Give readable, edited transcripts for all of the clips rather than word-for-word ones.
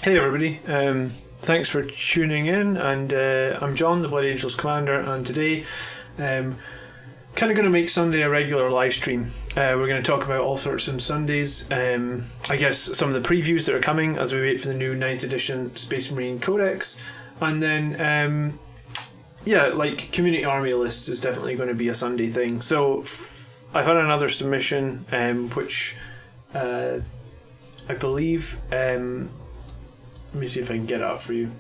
Hey everybody, thanks for tuning in, and I'm John, the Blood Angels Commander, and today kind of going to make Sunday a regular live stream. We're going to talk about all sorts on Sundays, I guess some of the previews that are coming as we wait for the new 9th edition Space Marine Codex, and then like Community Army lists is definitely going to be a Sunday thing. So I've had another submission which I believe... let me see if I can get it up for you.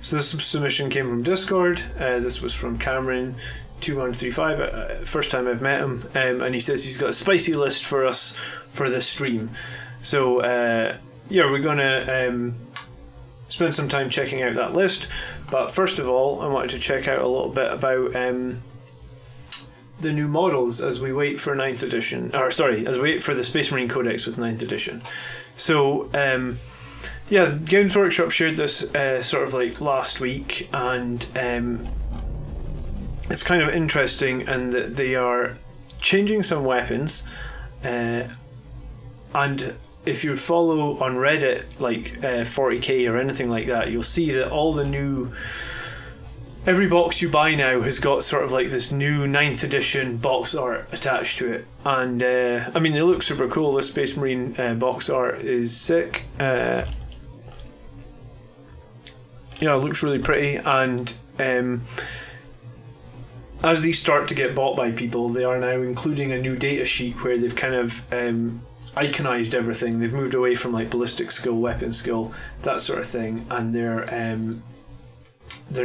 So this submission came from Discord. This was from Cameron2135. First time I've met him, and he says he's got a spicy list for us for this stream. So we're gonna spend some time checking out that list. But first of all, I wanted to check out a little bit about the new models as we wait for 9th edition, as we wait for the Space Marine Codex with 9th edition. So, Games Workshop shared this sort of like last week, and it's kind of interesting in that they are changing some weapons, and if you follow on Reddit like 40k or anything like that, you'll see that every box you buy now has got sort of like this new 9th edition box art attached to it. And they look super cool. The Space Marine box art is sick. It looks really pretty. And as these start to get bought by people, they are now including a new data sheet where they've kind of iconized everything. They've moved away from like ballistic skill, weapon skill, that sort of thing. And they're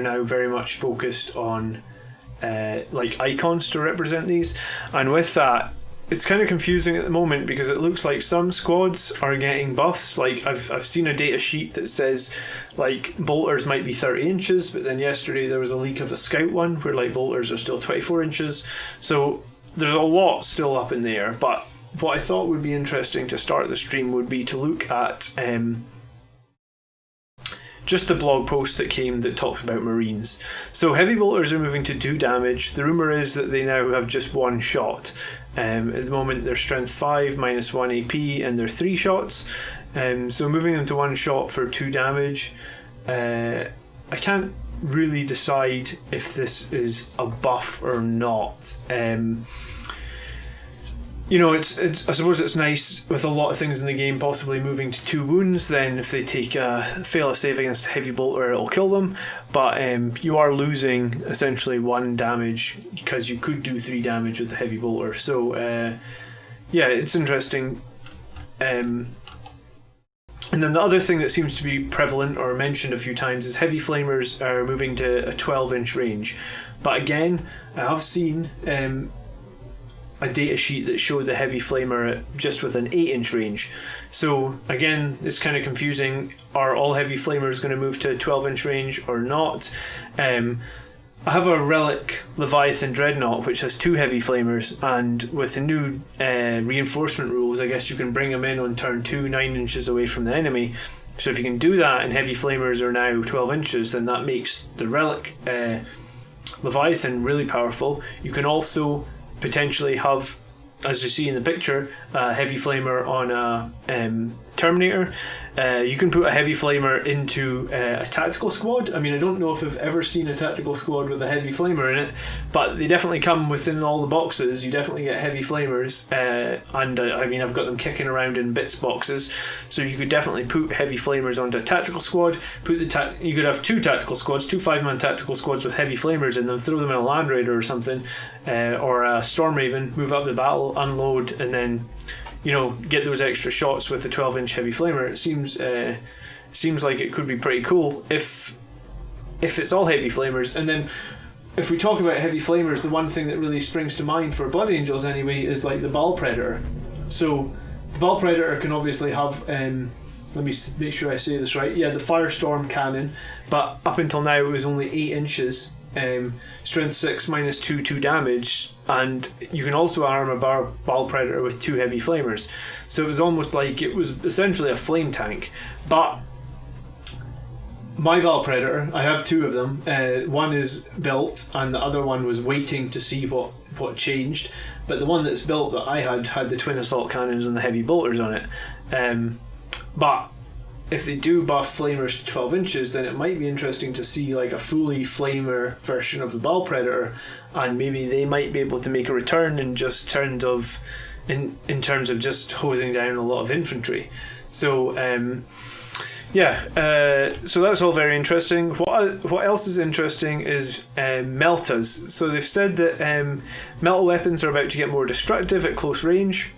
now very much focused on like icons to represent these, and with that it's kind of confusing at the moment because it looks like some squads are getting buffs. Like I've seen a data sheet that says like bolters might be 30 inches, but then yesterday there was a leak of a scout one where like bolters are still 24 inches. So there's a lot still up in the air, but what I thought would be interesting to start the stream would be to look at just the blog post that came that talks about Marines. So heavy bolters are moving to 2 damage. The rumour is that they now have just 1 shot. At the moment they're strength 5 minus 1 AP and they're 3 shots. So moving them to 1 shot for 2 damage. I can't really decide if this is a buff or not. It's I suppose it's nice with a lot of things in the game possibly moving to 2 wounds. Then if they fail a save against a heavy bolter, it'll kill them. But you are losing essentially 1 damage because you could do 3 damage with the heavy bolter. So it's interesting. And then the other thing that seems to be prevalent or mentioned a few times is heavy flamers are moving to a 12-inch range. But again, I have seen a data sheet that showed the heavy flamer just with an 8-inch range. So again, it's kind of confusing. Are all heavy flamers going to move to a 12-inch range or not? I have a Relic Leviathan Dreadnought which has 2 heavy flamers, and with the new reinforcement rules, I guess you can bring them in on turn 2 9 inches away from the enemy. So if you can do that and heavy flamers are now 12 inches, then that makes the Relic Leviathan really powerful. You can also potentially have, as you see in the picture, a heavy flamer on a Terminator. You can put a heavy flamer into a tactical squad. I don't know if I've ever seen a tactical squad with a heavy flamer in it, but they definitely come within all the boxes. You definitely get heavy flamers, and I've got them kicking around in bits boxes, so you could definitely put heavy flamers onto a tactical squad. You could have 2 tactical squads, 2 5-man tactical squads with heavy flamers in them, throw them in a Land Raider or something, or a Storm Raven, move up the battle, unload, and then get those extra shots with the 12-inch heavy flamer. It seems like it could be pretty cool if it's all heavy flamers. And then if we talk about heavy flamers, the one thing that really springs to mind for Blood Angels anyway is like the Ball Predator. So the Ball Predator can obviously have let me make sure I say this right, the Firestorm cannon, but up until now it was only 8 inches, strength 6 minus 2 damage, and you can also arm a Ball Predator with 2 heavy flamers. So it was almost like it was essentially a flame tank. But my Ball Predator, I have 2 of them. One is built and the other one was waiting to see what changed. But the one that's built that I had the twin assault cannons and the heavy bolters on it. But if they do buff flamers to 12 inches, then it might be interesting to see like a fully flamer version of the Ball Predator, and maybe they might be able to make a return in just terms of in terms of just hosing down a lot of infantry. So so that's all very interesting. What else is interesting is meltas. So they've said that melta weapons are about to get more destructive at close range,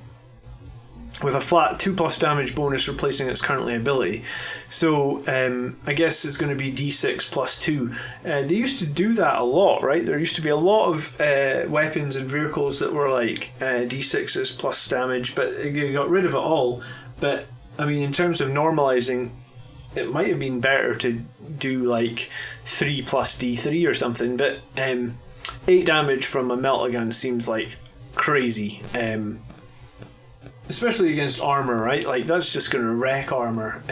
with a flat 2+ damage bonus replacing its currently ability. So I guess it's going to be d6 plus 2. They used to do that a lot, right? There used to be a lot of weapons and vehicles that were like d6s plus damage, but they got rid of it all. But I mean, in terms of normalizing, it might have been better to do like 3 plus d3 or something, but 8 damage from a melta gun seems like crazy. Especially against armor, right? Like, that's just going to wreck armor.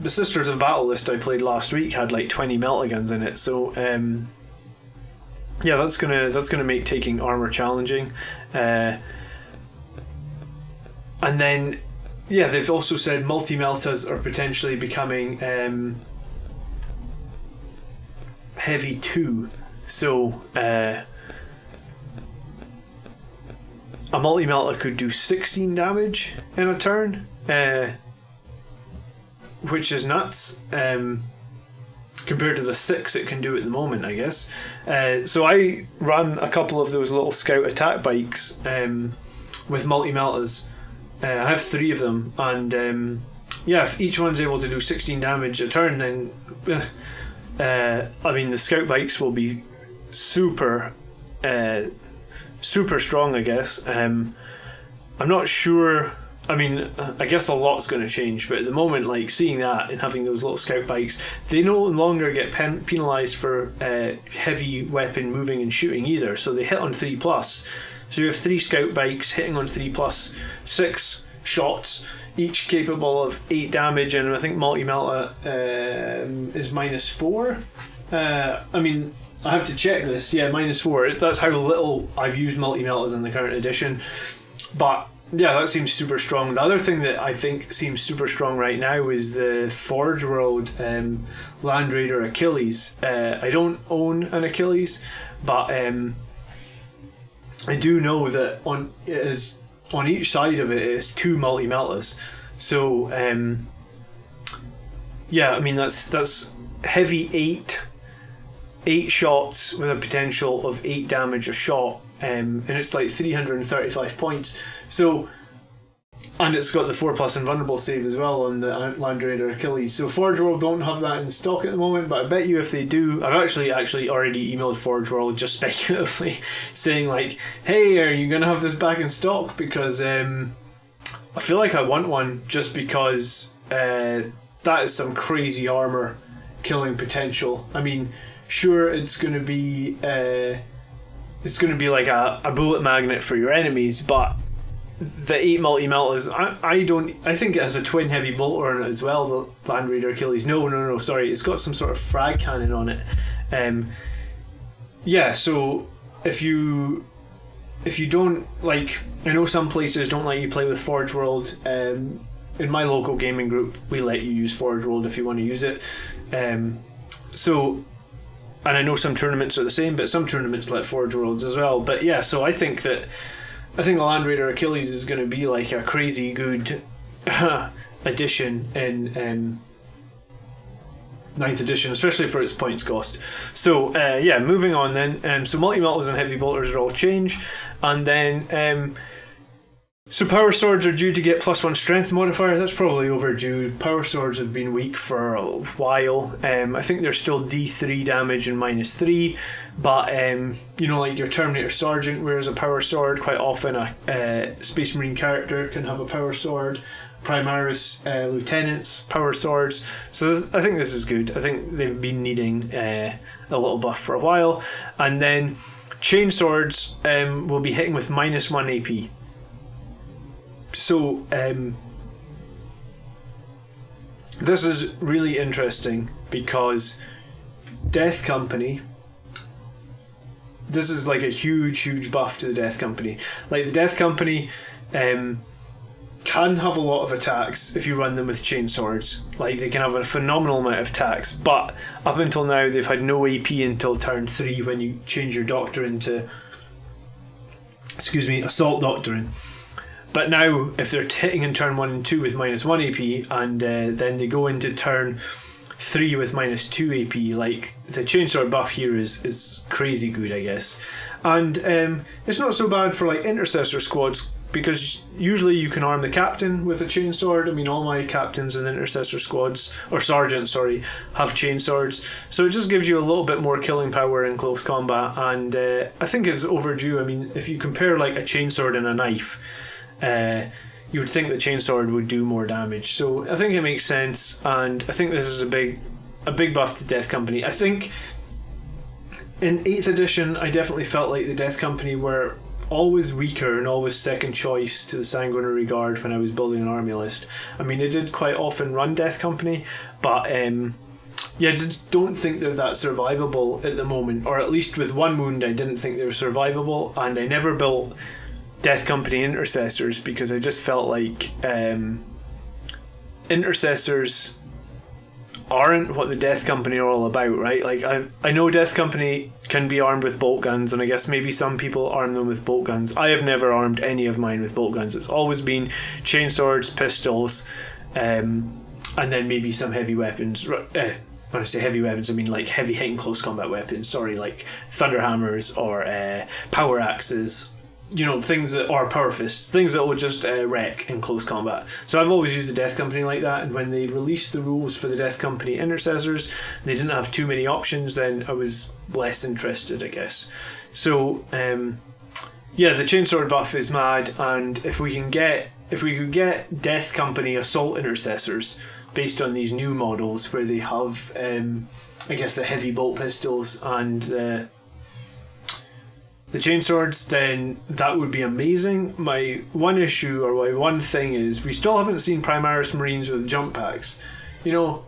The Sisters of Battle list I played last week had like 20 melta guns in it, so that's gonna make taking armor challenging. And then they've also said multi-meltas are potentially becoming heavy 2. So a multi-melta could do 16 damage in a turn, which is nuts compared to the 6 it can do at the moment, I guess. So I run a couple of those little scout attack bikes with multi-meltas. I have 3 of them, and if each one's able to do 16 damage a turn, then I mean, the scout bikes will be super strong, I guess. I'm not sure. I mean, I guess a lot's going to change, but at the moment, like, seeing that and having those little scout bikes, they no longer get penalised for heavy weapon moving and shooting either, so they hit on 3+. So you have 3 scout bikes hitting on 3+, 6 shots, each capable of 8 damage, and I think multi-melta is -4. I mean, I have to check this. Yeah, -4. That's how little I've used multi-meltas in the current edition. But yeah, that seems super strong. The other thing that I think seems super strong right now is the Forge World Land Raider Achilles. I don't own an Achilles, but I do know that on each side of it is 2 multi-meltas. So I mean, that's heavy 8 shots with a potential of 8 damage a shot, and it's like 335 points. So, and it's got the 4+ invulnerable save as well on the Land Raider Achilles. So Forge World don't have that in stock at the moment, but I bet you if they do, I've actually already emailed Forge World just speculatively saying like, hey, are you going to have this back in stock? Because I feel like I want one, just because that is some crazy armor killing potential. I mean, sure, it's going to be like a bullet magnet for your enemies, but the 8 multi-meltas, I think it has a twin heavy bolter on it as well, the Land Raider Achilles. No, sorry, it's got some sort of frag cannon on it. So if you don't like, I know some places don't let you play with Forge World. In my local gaming group, we let you use Forge World if you want to use it. And I know some tournaments are the same, but some tournaments let Forge Worlds as well. But yeah, so I think the Land Raider Achilles is going to be like a crazy good addition in 9th edition, especially for its points cost. So moving on then. So multi-meltas and heavy bolters are all changed, and then so power swords are due to get +1 strength modifier. That's probably overdue. Power swords have been weak for a while. I think they're still D3 damage and -3, but like your Terminator Sergeant wears a power sword. Quite often a Space Marine character can have a power sword. Primaris lieutenants, power swords. So I think this is good. I think they've been needing a little buff for a while. And then chain swords will be hitting with -1 AP. So this is really interesting because Death Company, this is like a huge buff to the Death Company. Like, the Death Company can have a lot of attacks if you run them with chain swords. Like, they can have a phenomenal amount of attacks, but up until now they've had no AP until turn 3 when you change your doctrine to, assault doctrine. But now if they're hitting in turn 1 and 2 with -1 AP, and then they go into turn 3 with -2 AP, like, the chainsword buff here is crazy good, I guess. And it's not so bad for like intercessor squads, because usually you can arm the captain with a chainsword. I mean, all my captains in intercessor squads, or sergeants, sorry, have chainswords. So it just gives you a little bit more killing power in close combat, and I think it's overdue. I mean, if you compare like a chainsword and a knife, you would think the chainsword would do more damage. So I think it makes sense, and I think this is a big buff to Death Company. I think in 8th edition, I definitely felt like the Death Company were always weaker and always second choice to the Sanguinary Guard when I was building an army list. I mean, I did quite often run Death Company, but yeah, I just don't think they're that survivable at the moment, or at least with 1 wound I didn't think they were survivable, and I never built Death Company intercessors because I just felt like intercessors aren't what the Death Company are all about, right? Like, I know Death Company can be armed with bolt guns, and I guess maybe some people arm them with bolt guns. I have never armed any of mine with bolt guns. It's always been chainswords, pistols, and then maybe some heavy weapons. When I say heavy weapons, I mean like heavy hitting close combat weapons, like thunderhammers or power axes. You know, things that are power fists, things that will just wreck in close combat. So I've always used the Death Company like that, and when they released the rules for the Death Company intercessors, they didn't have too many options, then I was less interested, I guess. So yeah, the chainsword buff is mad, and if we could get Death Company assault intercessors based on these new models where they have I guess the heavy bolt pistols and the chainswords, then that would be amazing. My one issue, or my one thing, is we still haven't seen Primaris Marines with jump packs. You know,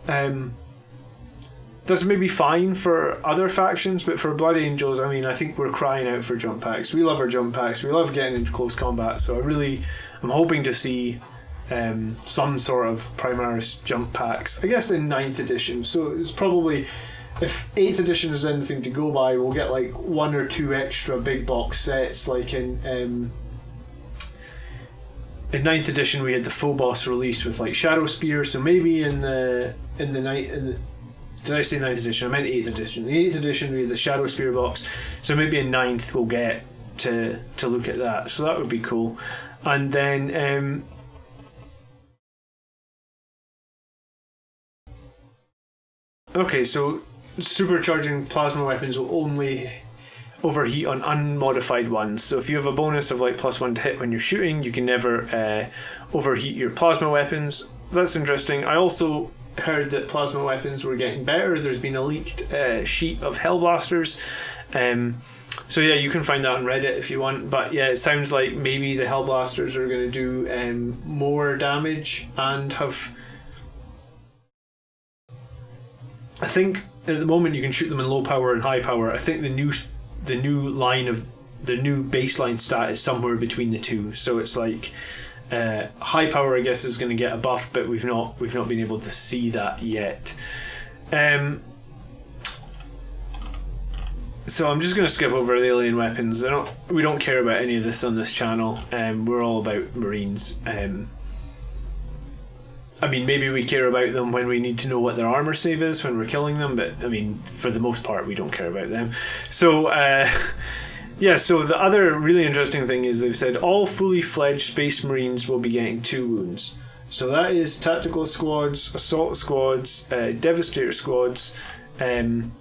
that's maybe fine for other factions, but for Blood Angels, I mean, I think we're crying out for jump packs. We love our jump packs. We love getting into close combat, so I'm hoping to see some sort of Primaris jump packs, I guess in 9th edition. So it's probably, if 8th edition is anything to go by, we'll get like 1 or 2 extra big box sets. Like in 9th edition we had the Phobos release with like Shadow Spear, so maybe in the did I say 9th edition? I meant 8th edition. In 8th edition we had the Shadow Spear box, so maybe in 9th we'll get to look at that, so that would be cool. And then okay, so supercharging plasma weapons will only overheat on unmodified ones. So if you have a bonus of like +1 to hit when you're shooting, you can never overheat your plasma weapons. That's interesting. I also heard that plasma weapons were getting better. There's been a leaked sheet of Hellblasters. So yeah, you can find that on Reddit if you want. But yeah, it sounds like maybe the Hellblasters are going to do more damage and have... I think at the moment you can shoot them in low power and high power. I think the new line of the new baseline stat is somewhere between the two. So it's like high power, I guess, is going to get a buff, but we've not been able to see that yet. So I'm just going to skip over the alien weapons. We don't care about any of this on this channel. We're all about Marines. I mean, maybe we care about them when we need to know what their armor save is when we're killing them, but I mean, for the most part, we don't care about them. So, yeah, so the other really interesting thing is they've said all fully fledged Space Marines will be getting 2 wounds. So that is tactical squads, assault squads, devastator squads, and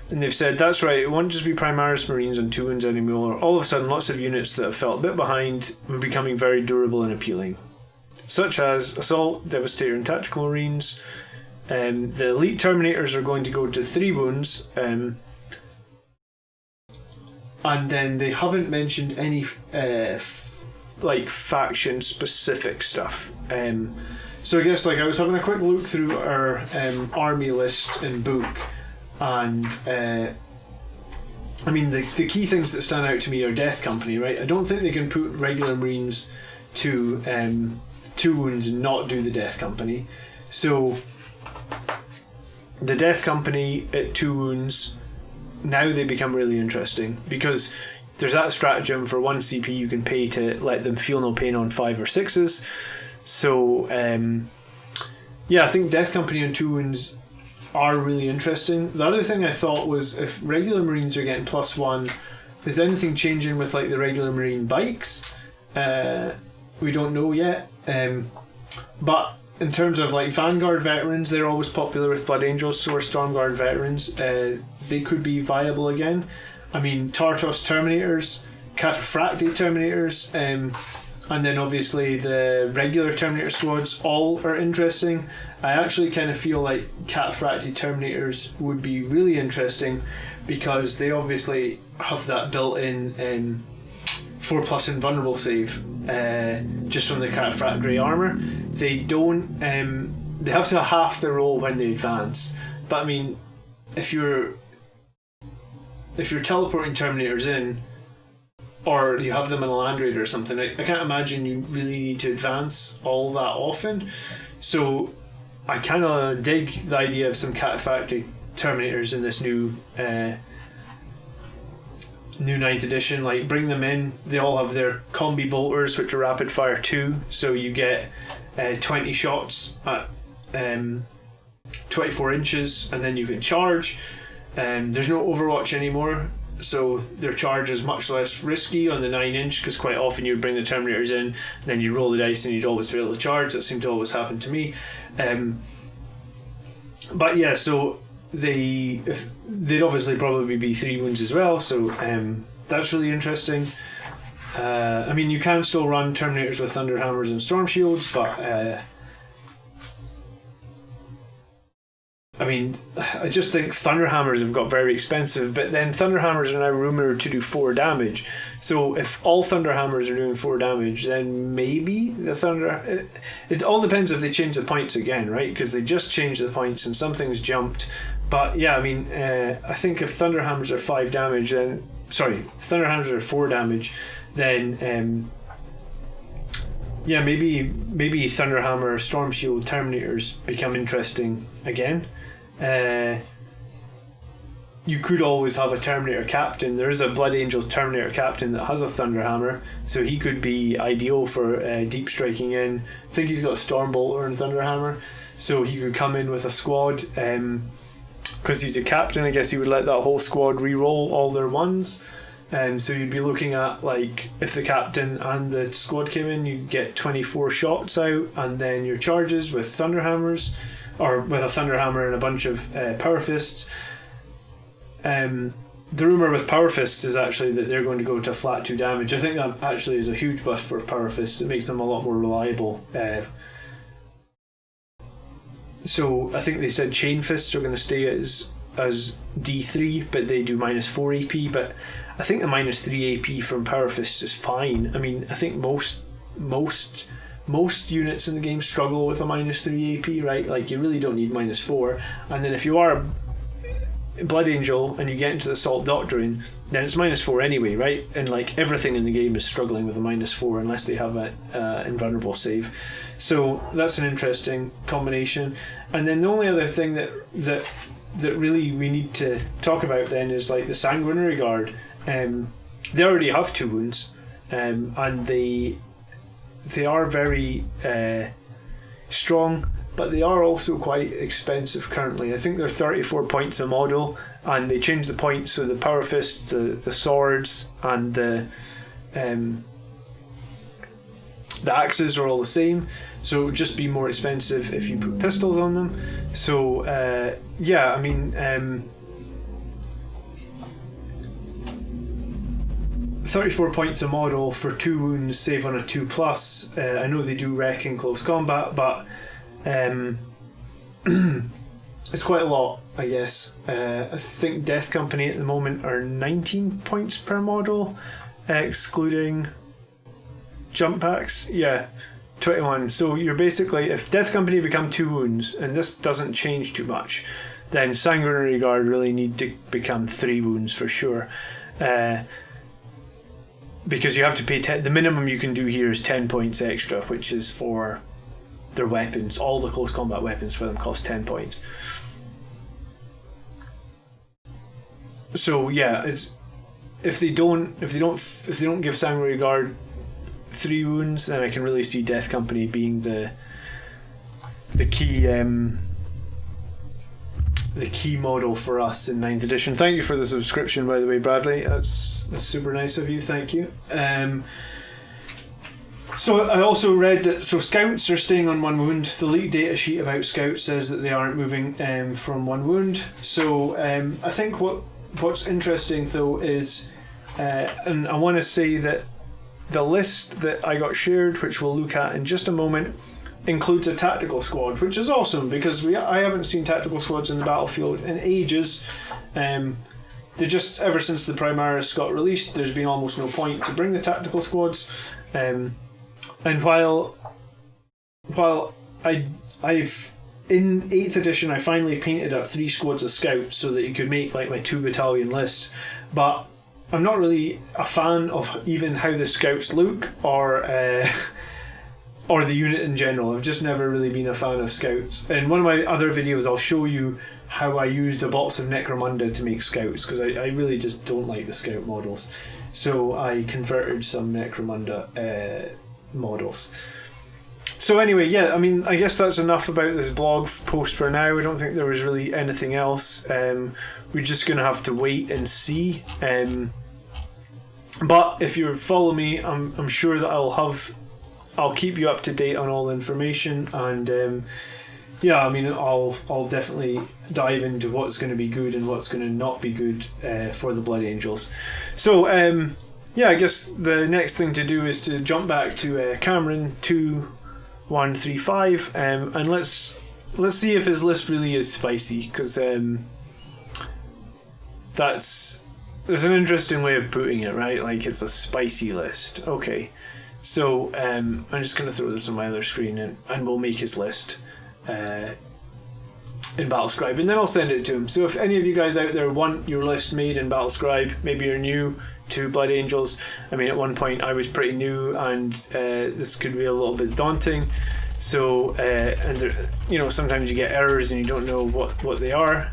they've said, that's right, it won't just be Primaris Marines on 2 wounds anymore. All of a sudden, lots of units that have felt a bit behind are becoming very durable and appealing, such as Assault, Devastator and Tactical Marines. The Elite Terminators are going to go to 3 wounds, and then they haven't mentioned any like faction specific stuff. So I guess, like, I was having a quick look through our army list in book, and I mean, the key things that stand out to me are Death Company, right? I don't think they can put regular Marines to 2 wounds and not do the Death Company. So the Death Company at 2 wounds, now they become really interesting because there's that stratagem for 1 CP you can pay to let them feel no pain on 5 or 6s. So I think Death Company on 2 wounds are really interesting. The other thing I thought was if regular Marines are getting +1, is anything changing with like the regular Marine bikes? We don't know yet. But in terms of like Vanguard veterans, they're always popular with Blood Angels, so are Stormguard veterans. They could be viable again. I mean, Tartos Terminators, Cataphracti Terminators, and then obviously the regular Terminator squads all are interesting. I actually kind of feel like Cataphracti Terminators would be really interesting because they obviously have that built-in 4+ invulnerable save just from the Cataphract Grey armour. They don't. They have to half the roll when they advance. But I mean, if you're teleporting Terminators in, or you have them in a Land Raider or something, I can't imagine you really need to advance all that often. So I kind of dig the idea of some Cataphracti Terminators in this new 9th edition. Like, bring them in. They all have their combi bolters, which are rapid fire 2, so you get 20 shots at 24 inches, and then you can charge. There's no Overwatch anymore, so their charge is much less risky on the 9-inch, because quite often you'd bring the Terminators in, then you roll the dice and you'd always fail the charge. That seemed to always happen to me. But yeah, so they'd obviously probably be 3 wounds as well, so that's really interesting. I mean, you can still run Terminators with Thunderhammers and Storm Shields, but I mean, I just think Thunderhammers have got very expensive, but then Thunderhammers are now rumoured to do 4 damage. So if all Thunderhammers are doing 4 damage, then maybe the Thunder... It all depends if they change the points again, right? Because they just changed the points and something's jumped. But yeah, I mean, I think if Thunderhammers are 5 damage, then... Sorry, Thunderhammers are 4 damage, then... yeah, maybe Thunderhammer, Storm Shield, Terminators become interesting again. You could always have a Terminator captain. There is a Blood Angels Terminator captain that has a Thunderhammer, so he could be ideal for deep striking in. I think he's got a Stormbolter and Thunderhammer, so he could come in with a squad. Because he's a captain, I guess he would let that whole squad re-roll all their ones. So you'd be looking at, like, if the captain and the squad came in, you'd get 24 shots out, and then your charges with Thunderhammers, or with a Thunderhammer and a bunch of Power Fists. The rumour with Power Fists is actually that they're going to go to flat 2 damage. I think that actually is a huge buff for Power Fists. It makes them a lot more reliable. So I think they said Chain Fists are going to stay as D3, but they do -4 AP. But I think the -3 AP from Power Fists is fine. I mean, I think most units in the game struggle with a -3 AP, right? Like, you really don't need -4. And then if you are a Blood Angel and you get into the Assault Doctrine, then it's -4 anyway, right? And like, everything in the game is struggling with a -4 unless they have an invulnerable save. So that's an interesting combination. And then the only other thing that really we need to talk about then is like the Sanguinary Guard. They already have 2 wounds, and they are very strong, but they are also quite expensive currently. I think they're 34 points a model, and they changed the points, so the Power Fists, the swords, and the axes are all the same, so it would just be more expensive if you put pistols on them. So yeah, I mean, 34 points a model for 2 wounds, save on a 2+. I know they do wreck in close combat, but it's quite a lot, I guess. I think Death Company at the moment are 19 points per model, excluding jump packs. Yeah, 21. So you're basically, if Death Company become 2 wounds, and this doesn't change too much, then Sanguinary Guard really need to become 3 wounds for sure. because you have to pay the minimum you can do here is 10 points extra, which is for their weapons. All the close combat weapons for them cost 10 points. So yeah, it's if they don't give Sanguinary Guard 3 wounds, then I can really see Death Company being the key model for us in 9th edition. Thank you for the subscription, by the way, Bradley. That's super nice of you. Thank you. So I also read that scouts are staying on 1 wound. The leaked data sheet about scouts says that they aren't moving from 1 wound. So I think what's interesting though is, and I want to say that the list that I got shared, which we'll look at in just a moment, includes a tactical squad, which is awesome because I haven't seen tactical squads in the battlefield in ages. They just, ever since the Primaris got released, there's been almost no point to bring the tactical squads. And while I've in 8th edition I finally painted up 3 squads of scouts so that you could make like my 2 battalion list, but I'm not really a fan of even how the scouts look or the unit in general. I've just never really been a fan of scouts. In one of my other videos I'll show you how I used a box of Necromunda to make scouts, because I really just don't like the scout models. So I converted some Necromunda models. So anyway, yeah, I mean, I guess that's enough about this blog post for now. I don't think there was really anything else. We're just going to have to wait and see. But if you follow me, I'm sure that I'll keep you up to date on all the information, and yeah, I mean, I'll definitely dive into what's going to be good and what's going to not be good for the Blood Angels. So yeah, I guess the next thing to do is to jump back to Cameron 2135, and let's see if his list really is spicy, because that's an interesting way of putting it, right? Like, it's a spicy list. Okay. So I'm just going to throw this on my other screen, and we'll make his list in Battlescribe, and then I'll send it to him. So if any of you guys out there want your list made in Battlescribe, maybe you're new to Blood Angels. I mean, at one point I was pretty new, and this could be a little bit daunting. So and there, sometimes you get errors and you don't know what they are.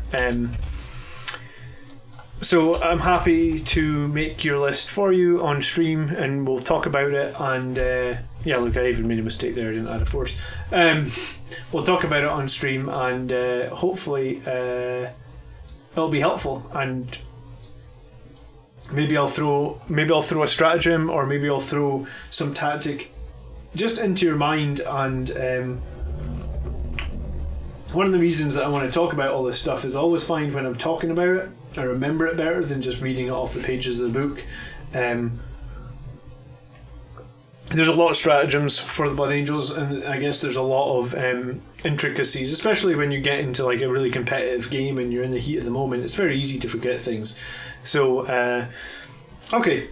So I'm happy to make your list for you on stream, and we'll talk about it. And yeah, look, I even made a mistake there. I didn't add a force. We'll talk about it on stream, and hopefully it'll be helpful. And maybe I'll throw a stratagem, or maybe I'll throw some tactic just into your mind. And one of the reasons that I want to talk about all this stuff is I always find when I'm talking about it, I remember it better than just reading it off the pages of the book. There's a lot of stratagems for the Blood Angels, and I guess there's a lot of intricacies, especially when you get into like a really competitive game and you're in the heat of the moment. It's very easy to forget things. So okay,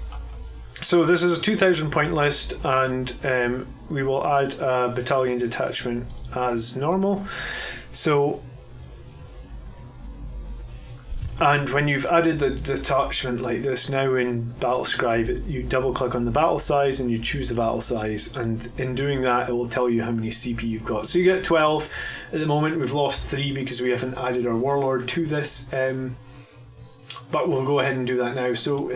so this is a 2,000 point list, and we will add a battalion detachment as normal. So, and when you've added the detachment like this, now in Battlescribe, you double click on the battle size and you choose the battle size, and in doing that it will tell you how many CP you've got. So you get 12. At the moment we've lost 3 because we haven't added our warlord to this, but we'll go ahead and do that now. So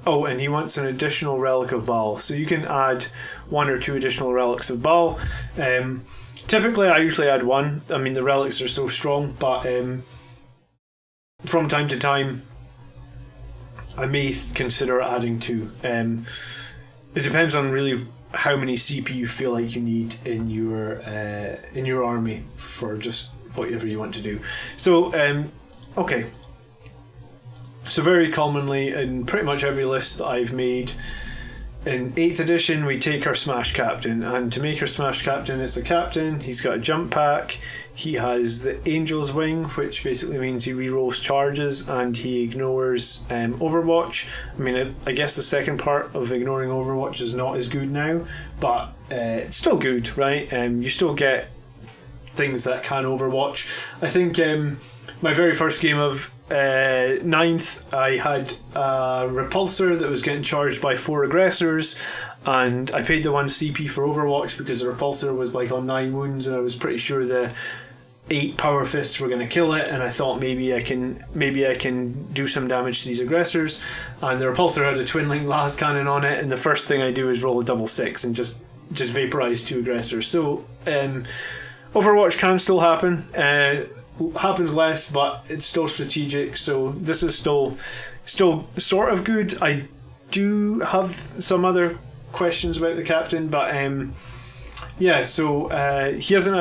and he wants an additional relic of Baal, so you can add 1 or 2 additional relics of Baal. Typically I usually add 1. I mean, the relics are so strong, but from time to time I may consider adding 2. It depends on really how many CP you feel like you need in your army for just whatever you want to do. So okay, so very commonly in pretty much every list that I've made in 8th edition, we take our Smash Captain, and to make our Smash Captain, it's a captain. He's got a jump pack. He has the Angel's Wing, which basically means he rerolls charges and he ignores Overwatch. I mean, I guess the second part of ignoring Overwatch is not as good now, but it's still good, right? You still get things that can Overwatch. I think my very first game of ninth, I had a repulsor that was getting charged by 4 aggressors, and I paid the 1 CP for Overwatch because the repulsor was like on 9 wounds, and I was pretty sure the 8 power fists were going to kill it, and I thought maybe I can do some damage to these aggressors. And the repulsor had a twin link las cannon on it, and the first thing I do is roll a double 6 and just vaporize 2 aggressors. So Overwatch can still happen. Happens less, but it's still strategic. So this is still sort of good. I do have some other questions about the captain, but yeah, so he hasn't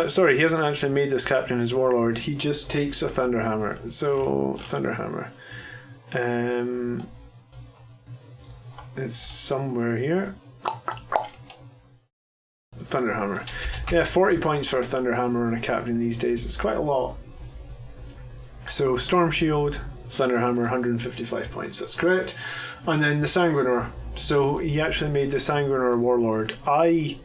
actually made this captain his warlord. He just takes a Thunderhammer. So Thunderhammer, it's somewhere here. Thunderhammer, yeah, 40 points for a Thunderhammer on a captain these days. It's quite a lot. So Storm Shield, Thunderhammer, 155 points. That's correct. And then the Sanguinor. So he actually made the Sanguinor warlord. I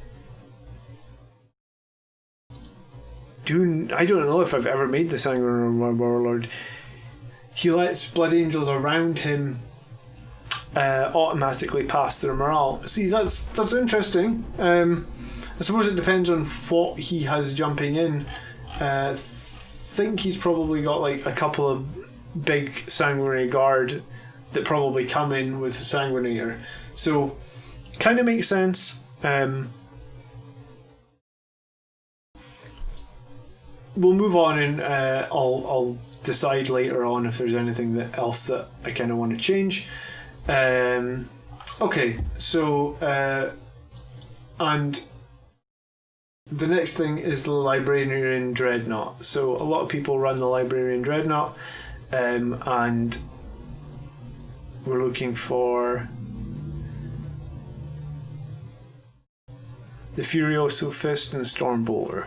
don't know if I've ever made the Sanguinor warlord. He lets Blood Angels around him automatically pass their morale. See, that's interesting. I suppose it depends on what he has jumping in. I think he's probably got like a couple of big Sanguinary Guard that probably come in with Sanguinator. So, kind of makes sense. We'll move on, and I'll decide later on if there's anything else that I kind of want to change. Okay, so and the next thing is the Librarian Dreadnought. So a lot of people run the Librarian Dreadnought, and we're looking for the Furioso Fist and the Stormbolter.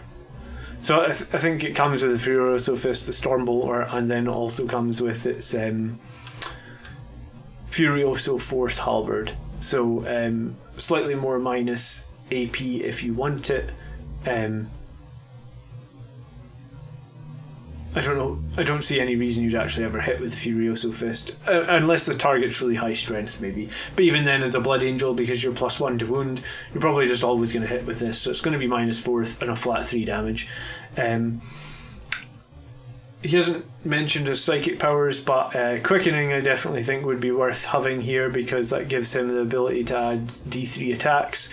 So I think it comes with the Furioso Fist, the Stormbolter, and then it also comes with its Furioso Force Halberd. So slightly more minus AP if you want it. I don't know. I don't see any reason you'd actually ever hit with the Furioso Fist, unless the target's really high strength, maybe. But even then, as a Blood Angel, because you're +1 to wound, you're probably just always going to hit with this. So it's going to be -4 and a flat 3 damage. He hasn't mentioned his psychic powers, but Quickening I definitely think would be worth having here, because that gives him the ability to add D3 attacks.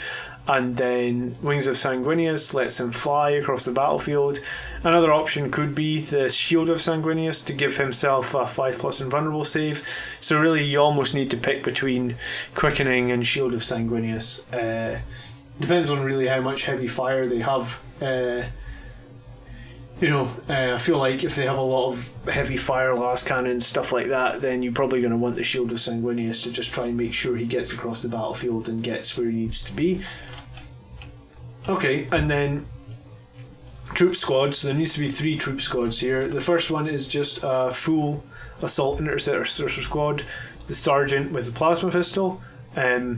And then Wings of Sanguinius lets him fly across the battlefield. Another option could be the Shield of Sanguinius to give himself a 5+ invulnerable save. So really you almost need to pick between Quickening and Shield of Sanguinius. Depends on really how much heavy fire they have. I feel like if they have a lot of heavy fire, las cannons, stuff like that, then you're probably going to want the Shield of Sanguinius to just try and make sure he gets across the battlefield and gets where he needs to be. Okay, and then troop squads. So there needs to be 3 troop squads here. The first one is just a full assault interceptor squad. The sergeant with the plasma pistol. The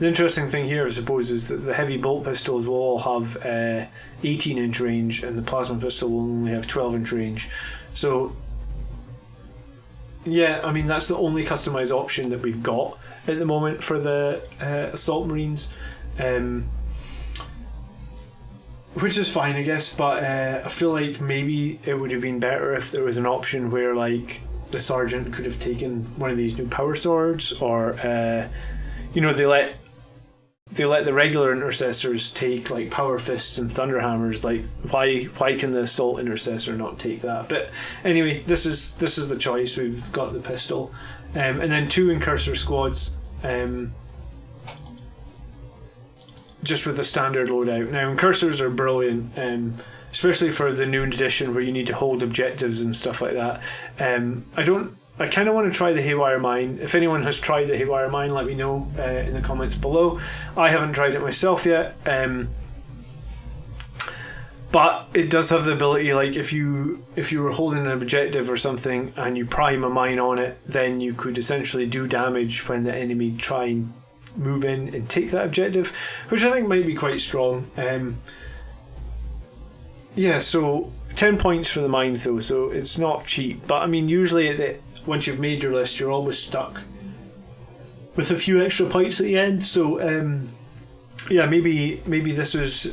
interesting thing here, I suppose, is that the heavy bolt pistols will all have 18-inch range, and the plasma pistol will only have 12-inch range. So, yeah, I mean, that's the only customized option that we've got at the moment for the Assault Marines. Which is fine, I guess, but I feel like maybe it would have been better if there was an option where, like, the sergeant could have taken one of these new power swords, or they let the regular intercessors take like power fists and thunderhammers. Like, why can the assault intercessor not take that? But anyway, this is the choice. We've got the pistol, and then 2 Incursor squads. Just with a standard loadout. Now, Incursors are brilliant, especially for the Noon Edition where you need to hold objectives and stuff like that. I kind of want to try the Haywire Mine. If anyone has tried the Haywire Mine, let me know in the comments below. I haven't tried it myself yet, but it does have the ability, like if you were holding an objective or something and you prime a mine on it, then you could essentially do damage when the enemy try and move in and take that objective, which I think might be quite strong. So 10 points for the mind though, so it's not cheap. But I mean, usually once you've made your list, you're always stuck with a few extra points at the end. So yeah, maybe this is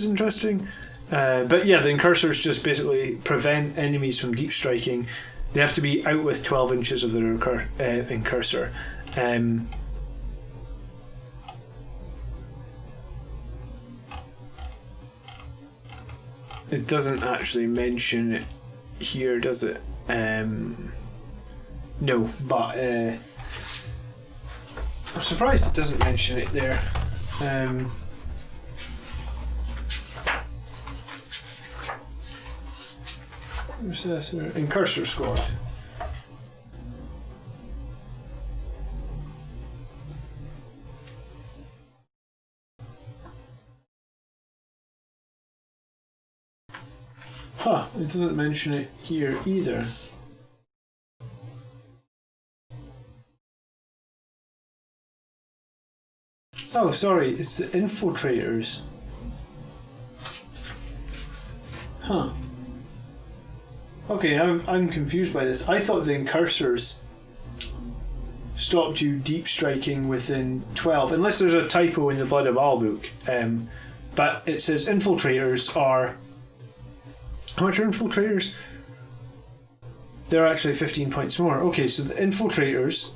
interesting. But yeah, the incursors just basically prevent enemies from deep striking. They have to be out with 12 inches of their incursor. It doesn't actually mention it here, does it? No, but I'm surprised it doesn't mention it there. Incursor squad. Huh, it doesn't mention it here either. Oh, sorry, it's the infiltrators. Huh. Okay, I'm confused by this. I thought the incursors stopped you deep striking within 12, unless there's a typo in the Blood of Baal book. But it says infiltrators are... How much are infiltrators? They're actually 15 points more. Okay, so the infiltrators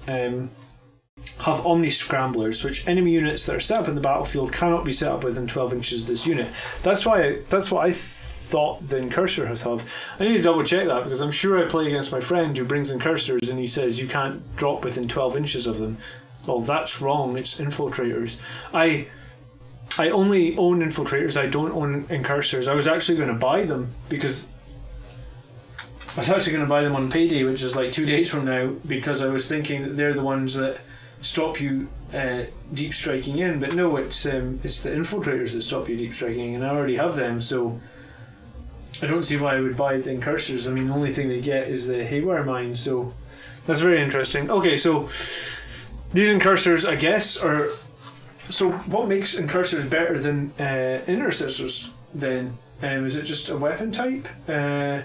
have Omni Scramblers, which enemy units that are set up in the battlefield cannot be set up within 12 inches of this unit. That's what I thought the incursors have. I need to double check that, because I'm sure I play against my friend who brings incursors and he says you can't drop within 12 inches of them. Well, that's wrong. It's infiltrators. I only own infiltrators. I don't own incursors. I was actually going to buy them because I was actually going to buy them on payday, which is like 2 days from now, because I was thinking that they're the ones that stop you deep striking in. But no, it's the infiltrators that stop you deep striking, and I already have them, so I don't see why I would buy the incursors. I mean, the only thing they get is the Haywire Mine, so that's very interesting. Okay, so these incursors, I guess, are... So what makes incursors better than intercessors then? Is it just a weapon type? They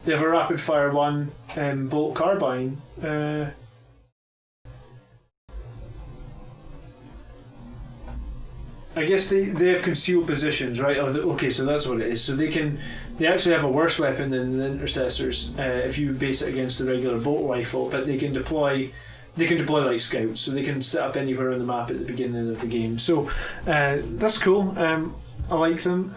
have a rapid fire 1 bolt carbine. I guess they have concealed positions, right? Okay, so that's what it is. So they actually have a worse weapon than the intercessors if you base it against the regular bolt rifle, but they can deploy like scouts, so they can set up anywhere on the map at the beginning of the game. So that's cool. I like them.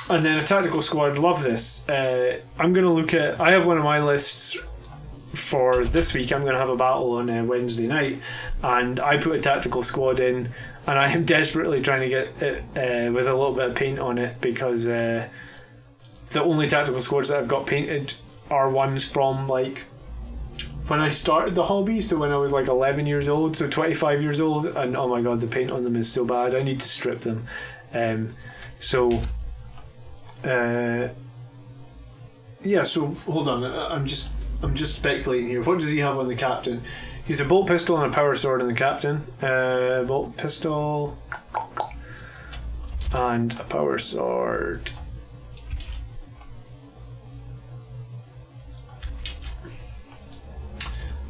And then a tactical squad, love this. I'm going to look at... I have one of my lists for this week. I'm going to have a battle on Wednesday night, and I put a tactical squad in, and I am desperately trying to get it with a little bit of paint on it, because the only tactical squads that I've got painted are ones from like when I started the hobby, so when I was like 11 years old, so 25 years old, and oh my god, the paint on them is so bad. I need to strip them. Yeah, so hold on, I'm just speculating here. What does he have on the captain? He's a bolt pistol and a power sword on the captain. Bolt pistol and a power sword.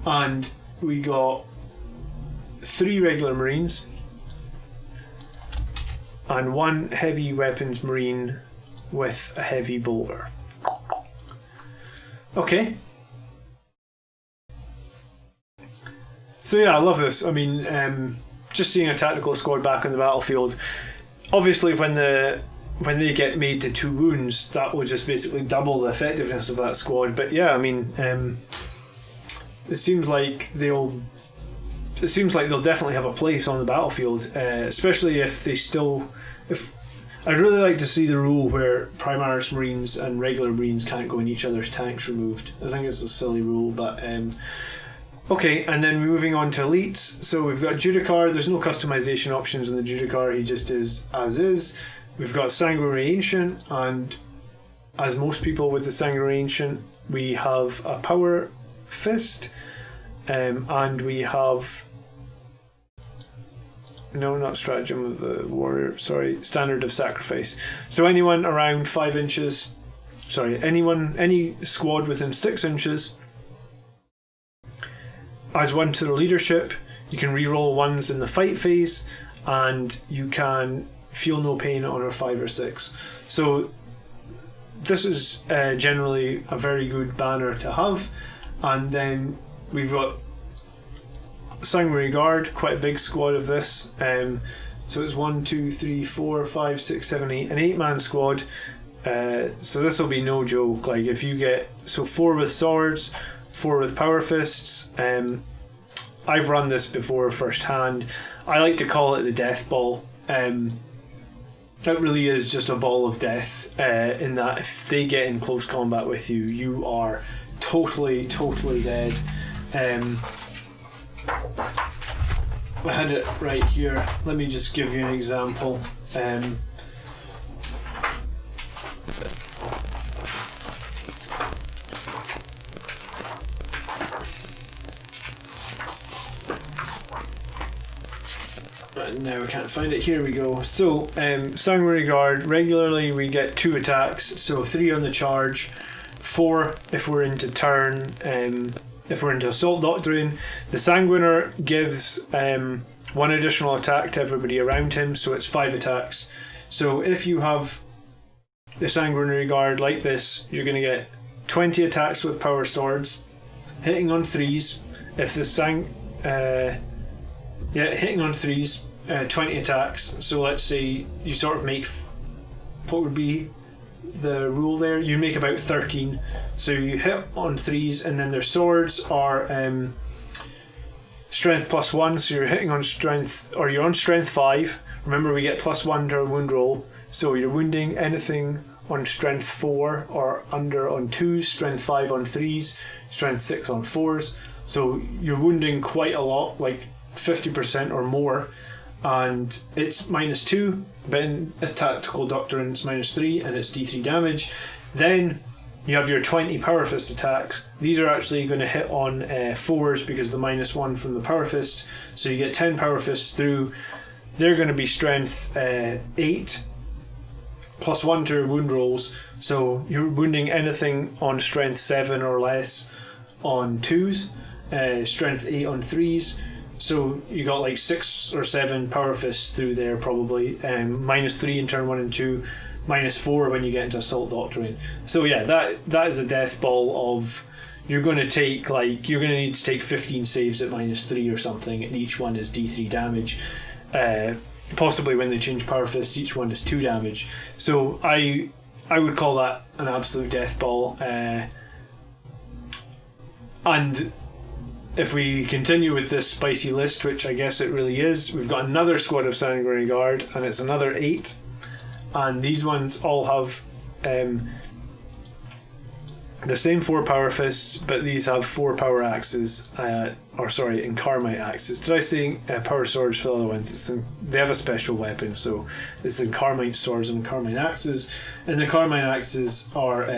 And we got 3 regular Marines and 1 heavy weapons Marine with a heavy bolter. Okay. So yeah, I love this. I mean, just seeing a tactical squad back on the battlefield. Obviously, when they get made to 2 wounds, that will just basically double the effectiveness of that squad. But yeah, I mean, it seems like they'll definitely have a place on the battlefield, especially if I'd really like to see the rule where Primaris Marines and regular Marines can't go in each other's tanks removed. I think it's a silly rule, but okay, and then moving on to elites. So we've got Judicar. There's no customization options in the Judicar. He just is as is. We've got Sanguinary Ancient, and as most people with the Sanguinary Ancient, we have a Power Fist, and we have No, not stratagem of the warrior. Sorry, standard of sacrifice. So anyone around 5 inches. Sorry, any squad within 6 inches adds 1 to the leadership. You can reroll 1s in the fight phase, and you can feel no pain on a 5 or 6. So this is generally a very good banner to have. And then we've got Sanguinary Guard, quite a big squad of this. So it's 1, 2, 3, 4, 5, 6, 7, 8, an 8-man squad. So this will be no joke. Like if you get 4 with swords, 4 with power fists. I've run this before firsthand. I like to call it the death ball. It really is just a ball of death. In that if they get in close combat with you, you are totally dead. I had it right here. Let me just give you an example. Now I can't find it. Here we go. So, Sanguinary Guard, regularly we get 2 attacks, so 3 on the charge, 4 if we're into turn, if we're into Assault Doctrine. The Sanguiner gives 1 additional attack to everybody around him, so it's 5 attacks. So if you have the Sanguinary Guard like this, you're going to get 20 attacks with power swords, hitting on 3s. If the hitting on 3s, 20 attacks. So let's say you sort of make, what would be the rule there? You make about 13. So you hit on 3s, and then their swords are strength +1. So you're hitting on strength, or you're on strength 5. Remember, we get +1 to a wound roll. So you're wounding anything on strength 4 or under on 2s, strength 5 on 3s, strength 6 on 4s. So you're wounding quite a lot, like 50% or more, and it's -2, but in a tactical doctrine it's -3 and it's D3 damage. Then you have your 20 power fist attacks. These are actually going to hit on 4s because the -1 from the power fist, so you get 10 power fists through. They're going to be strength 8 +1 to your wound rolls, so you're wounding anything on strength 7 or less on 2s, strength 8 on 3s. So you got like 6 or 7 power fists through there probably. -3 in turn 1 and 2, -4 when you get into Assault Doctrine. So yeah, that is a death ball of, you're going to take you're going to need to take 15 saves at -3 or something, and each one is D3 damage. Possibly when they change power fists, each one is 2 damage. So I would call that an absolute death ball. And if we continue with this spicy list, which I guess it really is, we've got another squad of Sanguinary Guard, and it's another 8. And these ones all have the same 4 power fists, but these have 4 power axes, Encarmite axes. Did I say power swords for the other ones? They have a special weapon, so it's Encarmite swords and Encarmite axes. And the Encarmite axes are...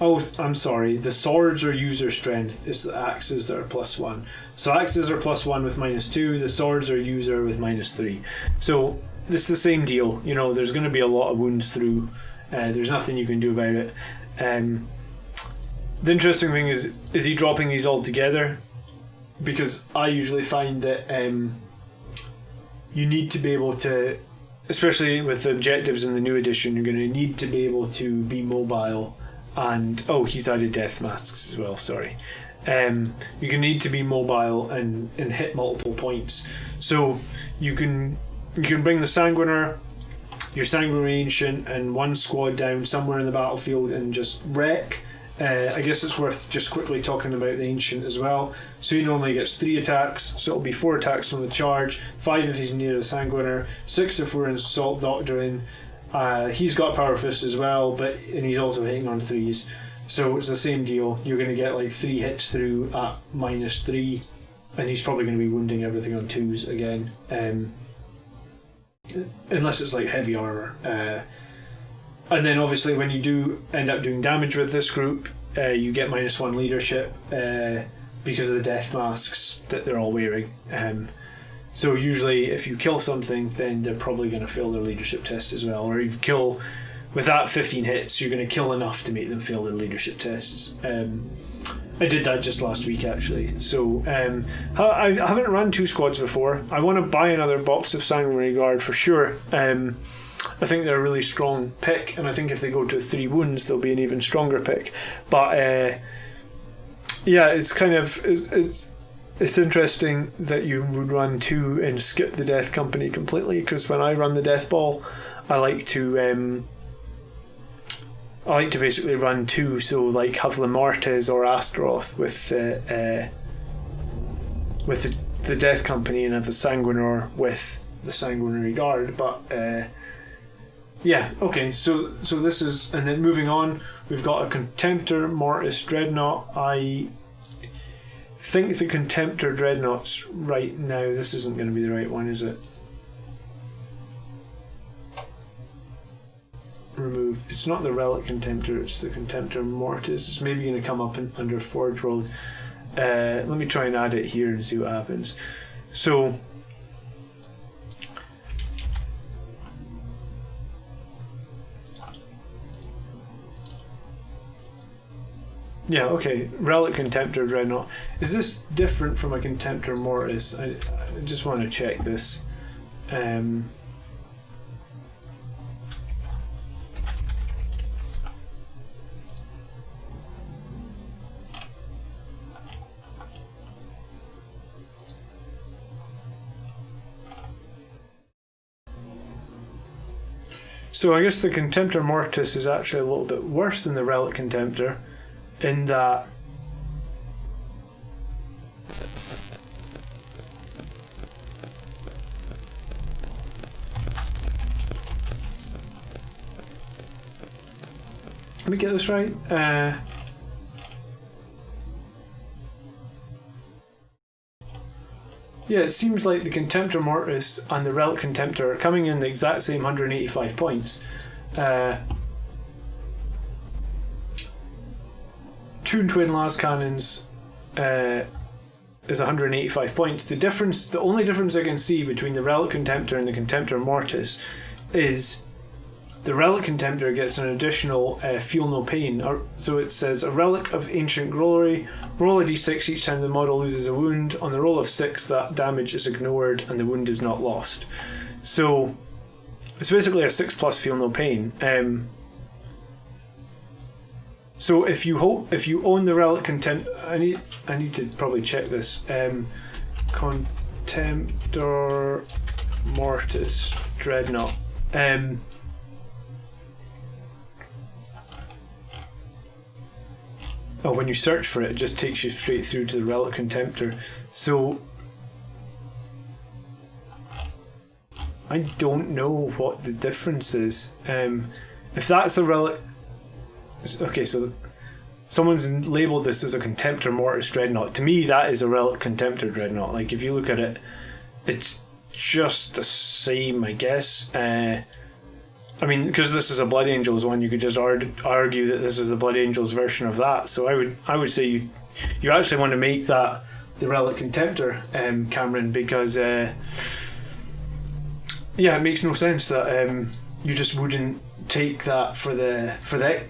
I'm sorry, the swords are user strength, it's the axes that are +1. So axes are +1 with -2, the swords are user with -3. So it's the same deal, there's going to be a lot of wounds through, there's nothing you can do about it. The interesting thing is he dropping these all together? Because I usually find that you need to be able to, especially with the objectives in the new edition, you're going to need to be able to be mobile. And he's added death masks as well, sorry. You can need to be mobile and hit multiple points. So you can bring the Sanguiner, your Sanguinary Ancient, and 1 squad down somewhere in the battlefield and just wreck. I guess it's worth just quickly talking about the Ancient as well. So he normally gets 3 attacks, so it'll be 4 attacks on the charge, 5 if he's near the Sanguiner, 6 if we're in Assault Doctrine. He's got power fists as well, and he's also hitting on 3s. So it's the same deal. You're going to get like 3 hits through at -3, and he's probably going to be wounding everything on 2s again. Unless it's like heavy armor. And then obviously when you do end up doing damage with this group, you get -1 leadership because of the death masks that they're all wearing. So usually if you kill something, then they're probably going to fail their leadership test as well. Or if you kill, with that 15 hits, you're going to kill enough to make them fail their leadership tests. I did that just last week actually. So I haven't run 2 squads before. I want to buy another box of Sanguinary Guard for sure. I think they're a really strong pick, and I think if they go to 3 wounds, they'll be an even stronger pick. But yeah, it's kind of it's interesting that you would run 2 and skip the Death Company completely, because when I run the Death Ball, I like to basically run 2, so like have Lamartes or Astaroth with the Death Company, and have the Sanguinor with the Sanguinary Guard. But yeah, okay, so this is, and then moving on, we've got a Contemptor Mortis Dreadnought. I think the Contemptor Dreadnoughts right now, this isn't going to be the right one, is it? Remove. It's not the Relic Contemptor, it's the Contemptor Mortis. It's maybe going to come up under Forge World. Let me try and add it here and see what happens. So yeah, okay. Relic Contemptor Dreadnought. Is this different from a Contemptor Mortis? I just want to check this. So I guess the Contemptor Mortis is actually a little bit worse than the Relic Contemptor, in that let me get this right. Yeah, it seems like the Contemptor Mortis and the Relic Contemptor are coming in the exact same 185 points. Toon Twin Las Cannons is 185 points. The only difference I can see between the Relic Contemptor and the Contemptor Mortis is the Relic Contemptor gets an additional Feel No Pain. So it says, a Relic of Ancient Glory, roll a d6 each time the model loses a wound. On the roll of 6, that damage is ignored and the wound is not lost. So it's basically a 6+ Feel No Pain. So if you own the Relic Contemptor, I need to probably check this. Contemptor Mortis Dreadnought. Oh, when you search for it, it just takes you straight through to the Relic Contemptor. So I don't know what the difference is. If that's a Relic... Okay, so someone's labelled this as a Contemptor Mortis Dreadnought. To me, that is a Relic Contemptor Dreadnought. Like, if you look at it, it's just the same, I guess. I mean, because this is a Blood Angels one, you could just argue that this is the Blood Angels version of that. So I would say you actually want to make that the Relic Contemptor, Cameron, because yeah, it makes no sense that you just wouldn't take that for that.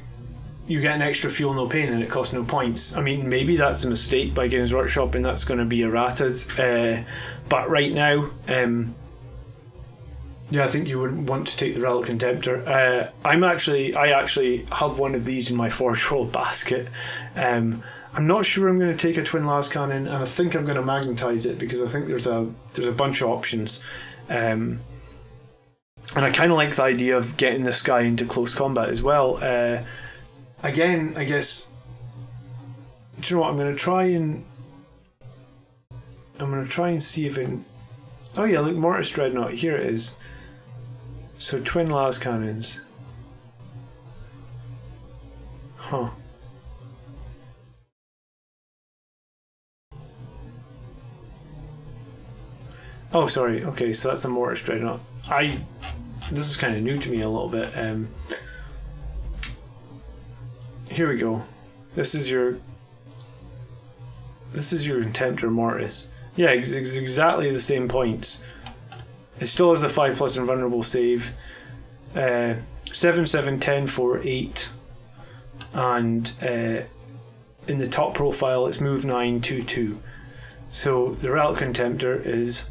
You get an extra Feel No Pain and it costs no points. I mean, maybe that's a mistake by Games Workshop and that's going to be errated. But right now, yeah, I think you would want to take the Relic Contemptor. I actually have one of these in my Forge World basket. I'm not sure I'm going to take a Twin Las Cannon, and I think I'm going to magnetize it because I think there's a bunch of options. And I kind of like the idea of getting this guy into close combat as well. Again, I guess, do you know what, I'm going to try and see if I can... Oh yeah, look, Mortis Dreadnought, here it is. So Twin Las Cannons. Huh. Oh, sorry. Okay, so that's a Mortis Dreadnought. This is kind of new to me a little bit. Here we go. This is this is your Contemptor Mortis. Yeah, it's exactly the same points. It still has a 5+ invulnerable save. 7, 7, 10, 4, 8. And in the top profile, it's move 9, 2, 2. So the Relic Contemptor is...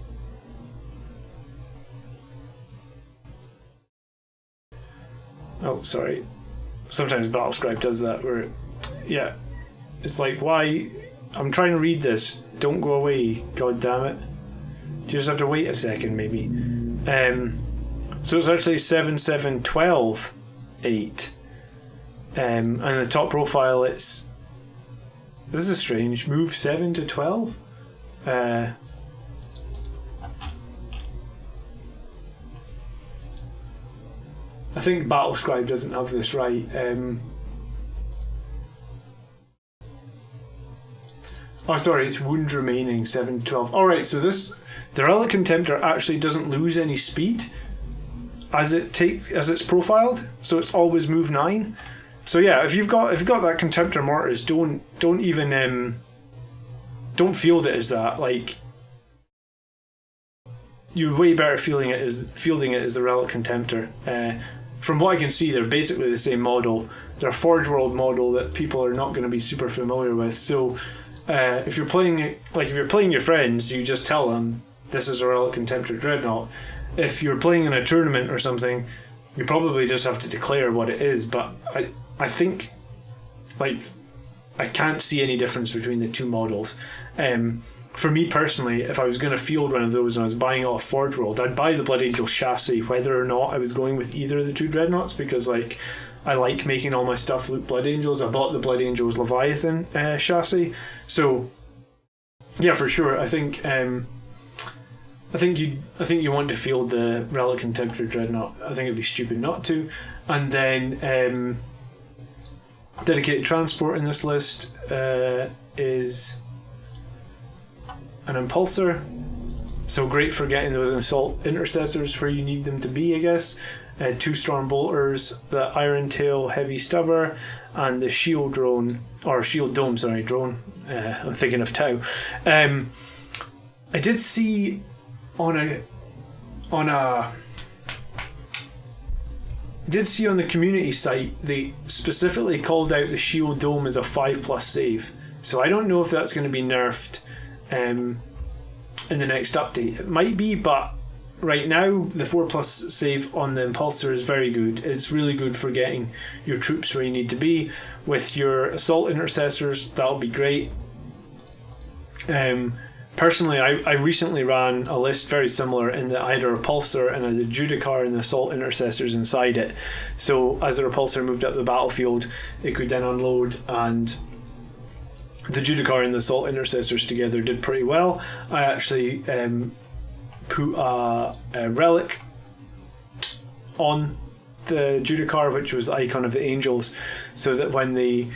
Oh, sorry. Sometimes Battlescribe does that where... Yeah. It's like, why... I'm trying to read this. Don't go away. God damn it. You just have to wait a second, maybe. So it's actually 7, 7, 12, 8. And the top profile, it's... This is strange. Move 7 to 12? I think Battlescribe doesn't have this right. Oh, sorry, it's wound remaining 7 to 12. Alright, so this... The Relic Contemptor actually doesn't lose any speed as it's profiled, so it's always move 9. So yeah, if you've got that Contemptor Mortis, don't even don't field it as that. Like, you're way better fielding it as the Relic Contemptor. From what I can see, they're basically the same model. They're a Forge World model that people are not going to be super familiar with. So if you're playing your friends, you just tell them this is a Relic Contemptor Dreadnought. If you're playing in a tournament or something, you probably just have to declare what it is. But I think, like, I can't see any difference between the two models. For me personally, if I was going to field one of those and I was buying off Forge World, I'd buy the Blood Angel chassis, whether or not I was going with either of the two Dreadnoughts, because like I like making all my stuff look Blood Angels. I bought the Blood Angels Leviathan chassis, so yeah, for sure. I think you want to field the Relic Contemptor Dreadnought. I think it'd be stupid not to. And then dedicated transport in this list is an Impulsor, so great for getting those Assault Intercessors where you need them to be, I guess. 2 Storm Bolters, the Iron Tail Heavy Stubber, and the Shield Dome. Drone. I'm thinking of Tau. I did see on the community site, they specifically called out the Shield Dome as a 5+ save. So I don't know if that's going to be nerfed in the next update. It might be, but right now the 4+ save on the Impulsor is very good. It's really good for getting your troops where you need to be. With your Assault Intercessors, that'll be great. Personally, I recently ran a list very similar in that I had a Repulsor and I had the Judicar and the Assault Intercessors inside it. So as the Repulsor moved up the battlefield, it could then unload, and the Judicar and the Assault Intercessors together did pretty well. I actually put a relic on the Judicar, which was the icon of the Angels, so that when they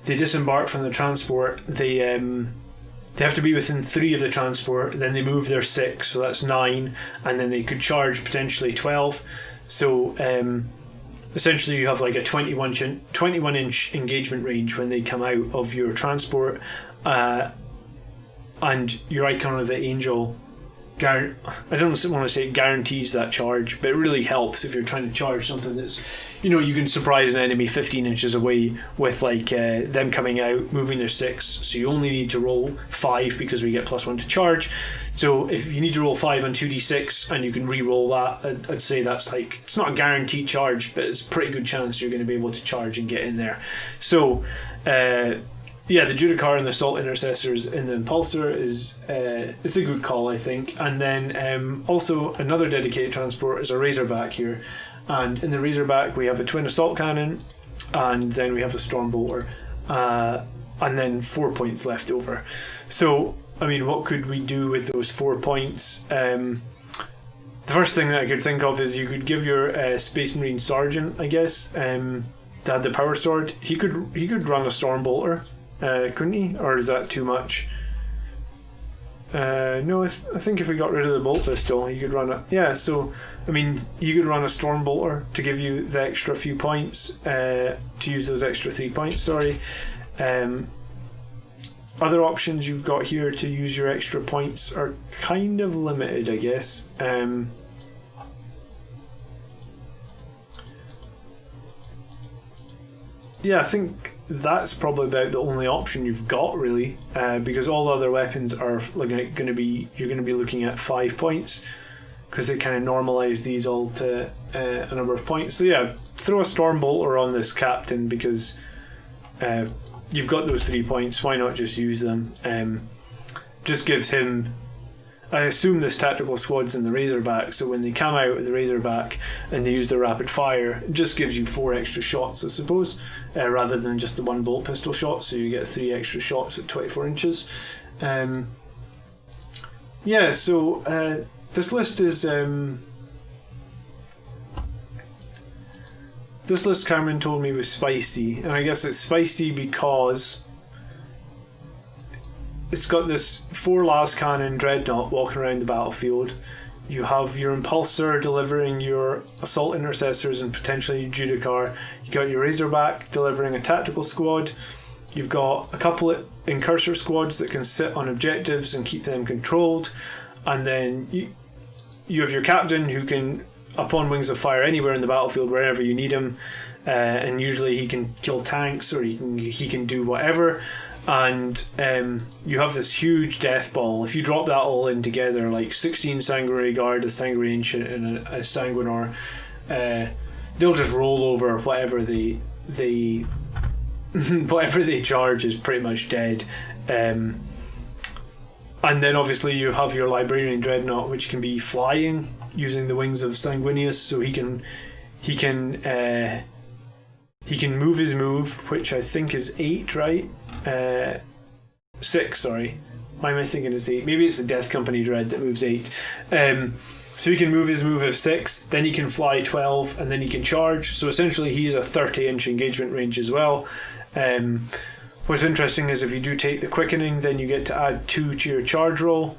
disembark from the transport, they have to be within 3 of the transport, then they move their 6, so that's 9, and then they could charge potentially 12. So essentially you have like a 21 inch engagement range when they come out of your transport, and your icon of the Angel, I don't want to say it guarantees that charge, but it really helps if you're trying to charge something that's, you can surprise an enemy 15 inches away with like them coming out, moving their 6, so you only need to roll 5 because we get +1 to charge. So if you need to roll 5 on 2d6 and you can re-roll that, I'd say that's like, it's not a guaranteed charge, but it's a pretty good chance you're going to be able to charge and get in there. So yeah, the Judicar and the Assault Intercessors in the Impulsor is it's a good call, I think. And then also another dedicated transport is a Razorback here, and in the Razorback we have a Twin Assault Cannon, and then we have the Storm Bolter, and then 4 points left over. So I mean, what could we do with those 4 points? The first thing that I could think of is you could give your Space Marine Sergeant, I guess, that had the Power Sword. He could run a Storm Bolter. Couldn't he? Or is that too much? No, I think if we got rid of the bolt pistol, he could run it. Yeah, so I mean, you could run a Storm Bolter to give you the extra few points, to use those extra 3 points. Sorry, and other options you've got here to use your extra points are kind of limited, I guess. Yeah, I think that's probably about the only option you've got, really, because all other weapons are you're going to be looking at 5 points, because they kind of normalize these all to a number of points. So yeah, throw a Stormbolter on this captain, because you've got those 3 points. Why not just use them? Just gives him, I assume this tactical squad's in the Razorback, so when they come out with the Razorback and they use their rapid fire, it just gives you 4 extra shots, I suppose, rather than just the 1 bolt pistol shot, so you get 3 extra shots at 24 inches. Yeah, so this list is... this list, Cameron told me, was spicy, and I guess it's spicy because it's got this 4 las cannon dreadnought walking around the battlefield. You have your Impulsor delivering your assault intercessors and potentially Judicar. You got your Razorback delivering a tactical squad. You've got a couple of Incursor squads that can sit on objectives and keep them controlled, and then you have your captain who can, upon wings of fire, anywhere in the battlefield, wherever you need him, and usually he can kill tanks or he can do whatever. And you have this huge death ball. If you drop that all in together, like 16 Sanguinary Guard, a Sanguinary Ancient, and a Sanguinar, they'll just roll over whatever they whatever they charge is pretty much dead. And then obviously you have your Librarian Dreadnought, which can be flying using the wings of Sanguinius, so he can move his move, which I think is 8, right? 6, sorry. Why am I thinking it's 8? Maybe it's the Death Company Dread that moves 8. So he can move his move of 6, then he can fly 12, and then he can charge. So essentially he's a 30-inch engagement range as well. What's interesting is if you do take the Quickening, then you get to add 2 to your charge roll.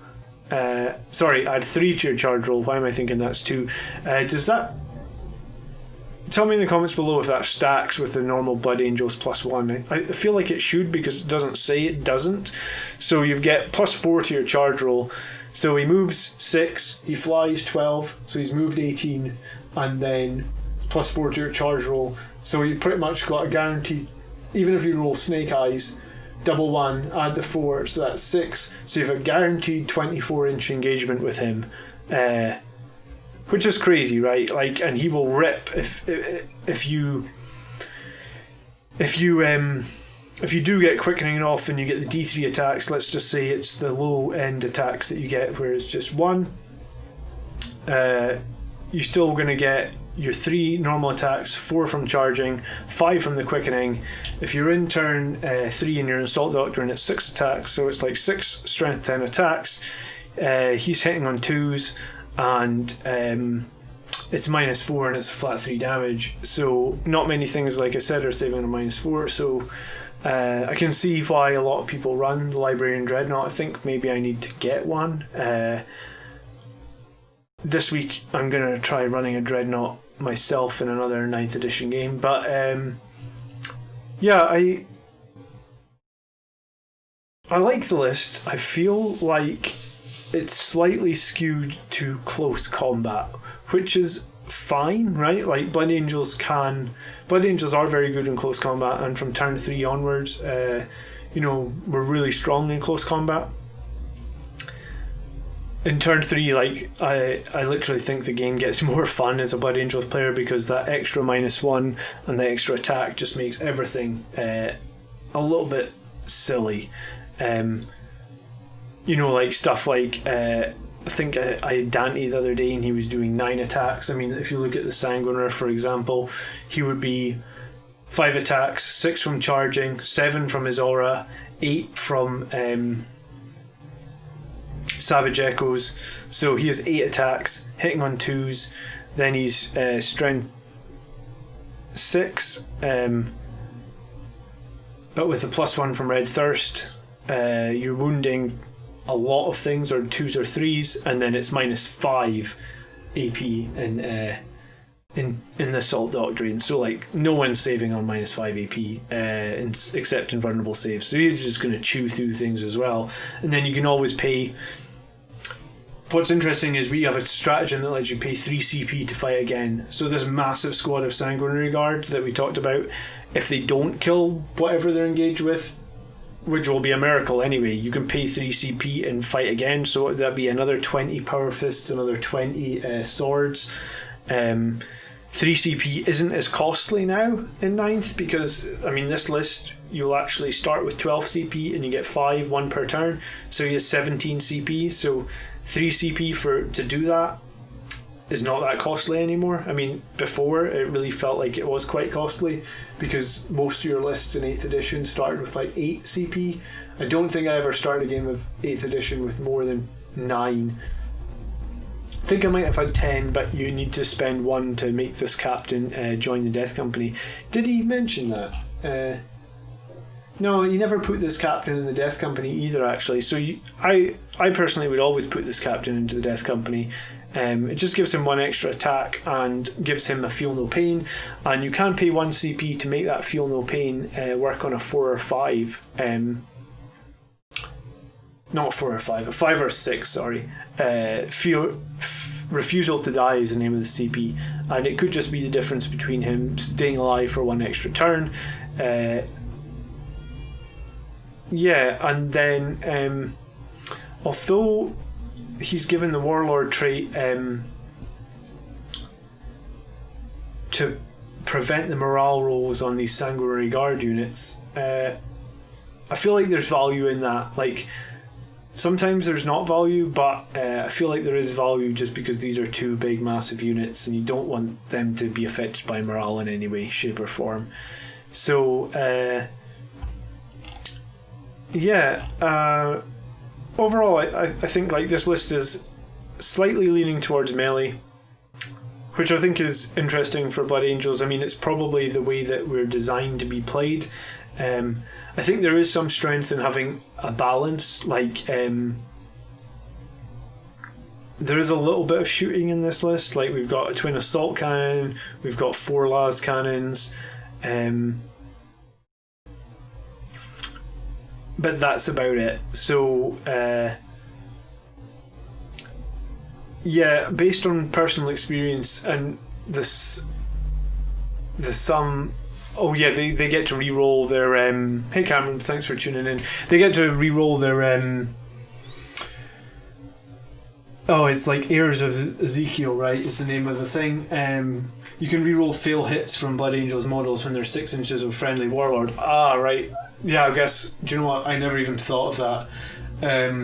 Add 3 to your charge roll. Why am I thinking that's 2? Does that... Tell me in the comments below if that stacks with the normal Blood Angels +1. I feel like it should, because it doesn't say it doesn't. So you get +4 to your charge roll. So he moves 6, he flies 12, so he's moved 18, and then +4 to your charge roll. So you pretty much got a guaranteed, even if you roll Snake Eyes, double 1, add the 4, so that's 6. So you have a guaranteed 24-inch engagement with him. Which is crazy, right? Like, and he will rip if you do get Quickening off and you get the D3 attacks. Let's just say it's the low end attacks that you get, where it's just 1. You're still going to get your 3 normal attacks, 4 from charging, 5 from the Quickening. If you're in turn 3 and you're an Assault Doctrine, it's 6 attacks, so it's like 6 strength 10 attacks. He's hitting on 2s. And it's -4 and it's a flat 3 damage, so not many things, like I said, are saving on -4, so I can see why a lot of people run the Librarian Dreadnought. I think maybe I need to get one. This week I'm going to try running a Dreadnought myself in another 9th edition game, but yeah, I like the list. I feel like it's slightly skewed to close combat, which is fine, right? Like Blood Angels are very good in close combat, and from turn 3 onwards, we're really strong in close combat. In turn 3, like I literally think the game gets more fun as a Blood Angels player, because that extra -1 and the extra attack just makes everything a little bit silly. Like stuff like, I think I had Dante the other day and he was doing 9 attacks. I mean, if you look at the Sanguinar, for example, he would be 5 attacks, 6 from charging, 7 from his aura, 8 from Savage Echoes. So he has 8 attacks, hitting on 2s, then he's strength 6, but with the +1 from Red Thirst, you're wounding a lot of things, or 2s or 3s, and then it's -5 AP in the Assault Doctrine. So like no one's saving on -5 AP, except in vulnerable saves. So he's just going to chew through things as well. And then you can always pay. What's interesting is we have a stratagem that lets you pay 3 CP to fight again. So this massive squad of Sanguinary Guard that we talked about, if they don't kill whatever they're engaged with, which will be a miracle anyway, you can pay 3 CP and fight again. So that'd be another 20 Power Fists, another 20 swords. 3 CP isn't as costly now in 9th because, I mean, this list you'll actually start with 12 CP and you get 5, 1 per turn. So you get 17 CP. So 3 CP to do that is not that costly anymore. I mean, before it really felt like it was quite costly because most of your lists in 8th edition started with like 8 CP. I don't think I ever started a game of 8th edition with more than 9. I think I might have had 10, but you need to spend 1 to make this captain join the Death Company. Did he mention that? No, he never put this captain in the Death Company either, actually. So I personally would always put this captain into the Death Company. It just gives him 1 extra attack and gives him a Feel No Pain. And you can pay 1 CP to make that Feel No Pain work on a 4 or 5. Not 4 or 5, a 5 or 6, sorry. Refusal to Die is the name of the CP. And it could just be the difference between him staying alive for 1 extra turn. Yeah, and then although he's given the Warlord trait to prevent the morale rolls on these Sanguinary Guard units, I feel like there's value in that. Like, sometimes there's not value, but I feel like there is value just because these are 2 big, massive units and you don't want them to be affected by morale in any way, shape, or form. So, yeah, overall I think like this list is slightly leaning towards melee, which I think is interesting for Blood Angels. I mean, it's probably the way that we're designed to be played. I think there is some strength in having a balance, like there is a little bit of shooting in this list. Like we've got a twin assault cannon, we've got 4 las cannons, but that's about it. So yeah, based on personal experience and the sum. Oh yeah, they get to re-roll their hey Cameron, thanks for tuning in. They get to re-roll their oh, it's like Heirs of Ezekiel, right, is the name of the thing. You can re-roll fail hits from Blood Angels models when they're 6 inches of friendly warlord. Ah, right. Yeah, I guess, do you know what, I never even thought of that.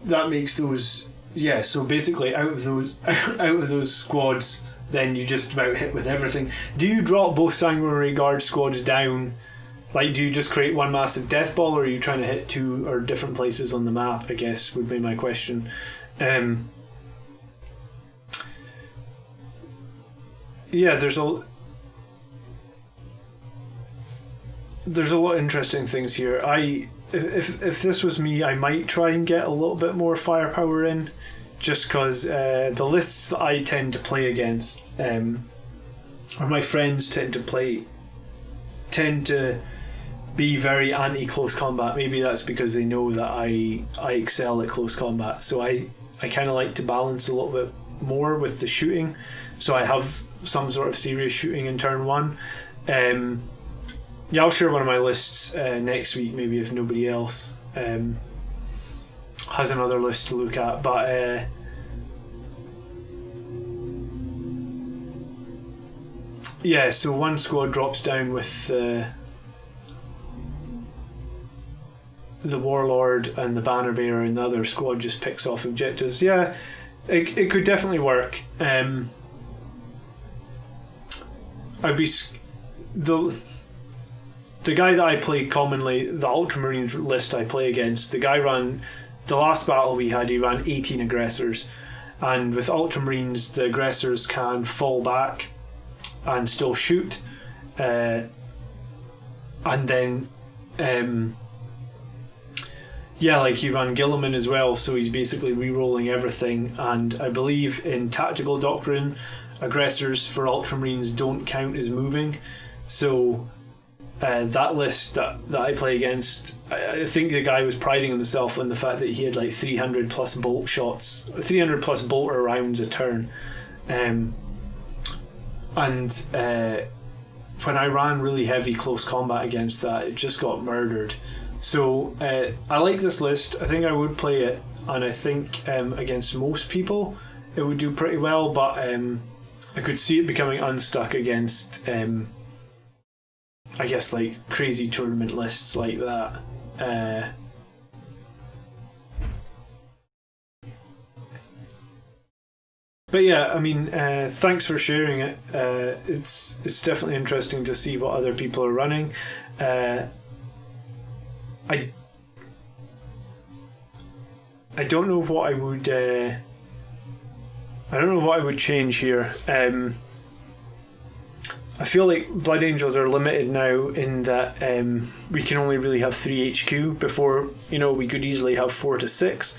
That makes those, yeah, so basically out of those squads, then you just about hit with everything. Do you drop both Sanguinary Guard squads down? Like, do you just create 1 massive death ball, or are you trying to hit 2 or different places on the map, I guess, would be my question. Yeah, there's a lot of interesting things here. If this was me, I might try and get a little bit more firepower in, just because the lists that I tend to play against, or my friends tend to be very anti-close combat. Maybe that's because they know that I excel at close combat, so I kind of like to balance a little bit more with the shooting, so I have some sort of serious shooting in turn 1. Yeah, I'll share one of my lists next week, maybe, if nobody else has another list to look at. But yeah, so 1 squad drops down with the Warlord and the Banner Bearer, and the other squad just picks off objectives. Yeah, it could definitely work. I'd be the guy that I play commonly, the Ultramarines list I play against, the guy ran, the last battle we had, he ran 18 aggressors, and with Ultramarines the aggressors can fall back and still shoot, and then Yeah, like you run Gilliman as well, so he's basically re-rolling everything. And I believe in Tactical Doctrine, aggressors for Ultramarines don't count as moving. So that list that I play against, I think the guy was priding himself on the fact that he had like 300 plus bolt shots, 300 plus bolter rounds a turn. And when I ran really heavy close combat against that, it just got murdered. So I like this list. I think I would play it, and I think against most people it would do pretty well, but I could see it becoming unstuck against I guess like crazy tournament lists like that. But yeah, I mean, thanks for sharing it. It's definitely interesting to see what other people are running. I don't know what I would. I don't know what I would change here. I feel like Blood Angels are limited now in that we can only really have 3 HQ. Before, we could easily have 4 to 6.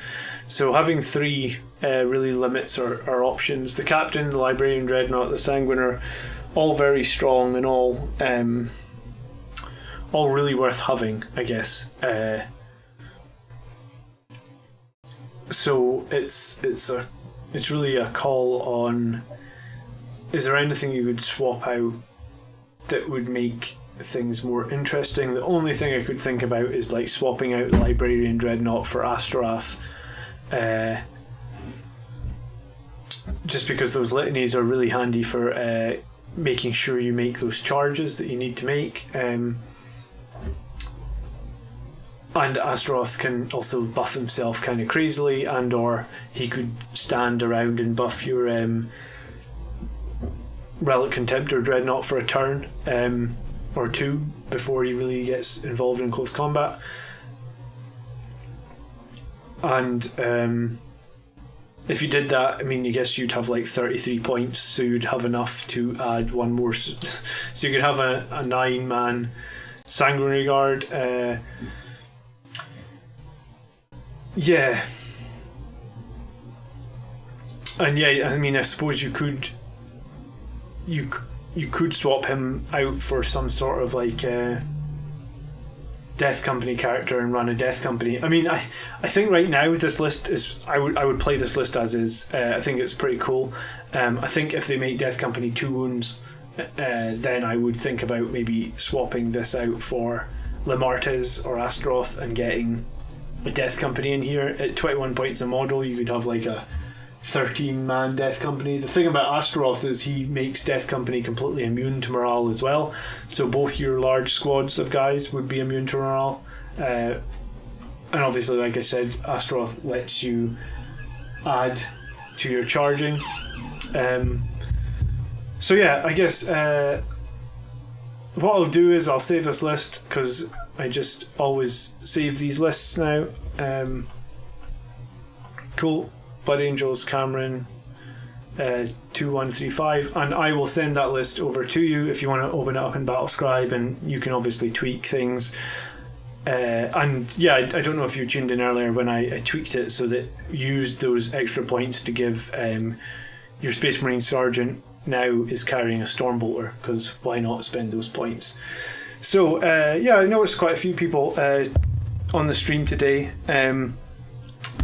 So having 3 really limits our options. The Captain, the Librarian Dreadnought, the Sanguine are all very strong and all really worth having, I guess. So it's really a call on: is there anything you could swap out that would make things more interesting? The only thing I could think about is like swapping out Librarian Dreadnought for Astaroth, just because those litanies are really handy for making sure you make those charges that you need to make. And Astaroth can also buff himself kind of crazily, and or he could stand around and buff your Relic Contemptor Dreadnought for a turn or 2 before he really gets involved in close combat. And if you did that, I mean, I guess you'd have like 33 points, so you'd have enough to add one more. So you could have a 9-man Sanguinary Guard. Yeah. And yeah, I mean, I suppose you could swap him out for some sort of like Death Company character and run a Death Company. I mean, I think right now this list is, I would play this list as is. I think it's pretty cool. I think if they make Death Company 2 wounds, then I would think about maybe swapping this out for Lamartes or Astaroth and getting a Death Company in here. At 21 points a model, you could have like a 13-man Death Company. The thing about Astaroth is he makes Death Company completely immune to morale as well, so both your large squads of guys would be immune to morale. And obviously, like I said, Astaroth lets you add to your charging. So yeah, I guess what I'll do is I'll save this list, because I just always save these lists now. Cool. Blood Angels, Cameron, 2135, and I will send that list over to you if you want to open it up in Battlescribe, and you can obviously tweak things. And yeah, I don't know if you tuned in earlier when I tweaked it so that you used those extra points to give your Space Marine Sergeant now is carrying a Stormbolter, because why not spend those points? So yeah, I noticed quite a few people on the stream today, and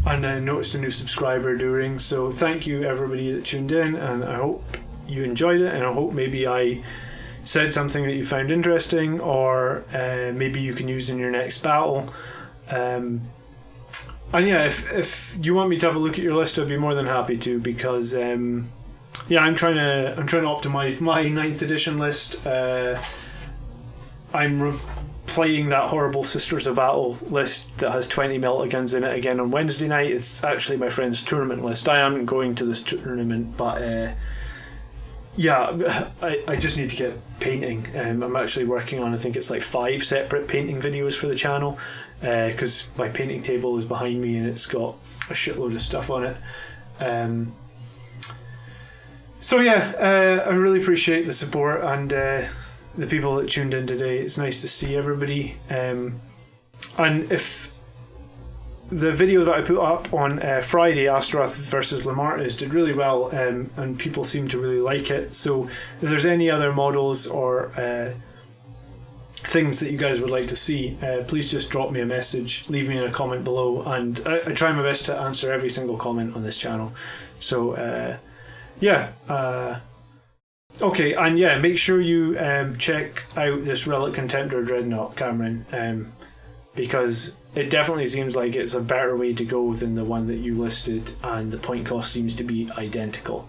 I noticed a new subscriber during, so thank you everybody that tuned in, and I hope you enjoyed it, and I hope maybe I said something that you found interesting, or maybe you can use in your next battle. And yeah, if you want me to have a look at your list, I'd be more than happy to, because yeah, I'm trying to optimize my 9th edition list. I'm playing that horrible Sisters of Battle list that has 20 Meltagons in it again on Wednesday night. It's actually my friend's tournament list. I am going to this tournament, but yeah, I just need to get painting. I'm actually working on, I think it's like 5 separate painting videos for the channel, because my painting table is behind me and it's got a shitload of stuff on it. So yeah, I really appreciate the support and the people that tuned in today. It's nice to see everybody. And if the video that I put up on Friday, Astaroth versus Lamartis, did really well, and people seem to really like it. So if there's any other models or things that you guys would like to see, please just drop me a message, leave me in a comment below, and I try my best to answer every single comment on this channel. So okay, and yeah, make sure you check out this Relic Contemptor Dreadnought, Cameron, because it definitely seems like it's a better way to go than the one that you listed, and the point cost seems to be identical.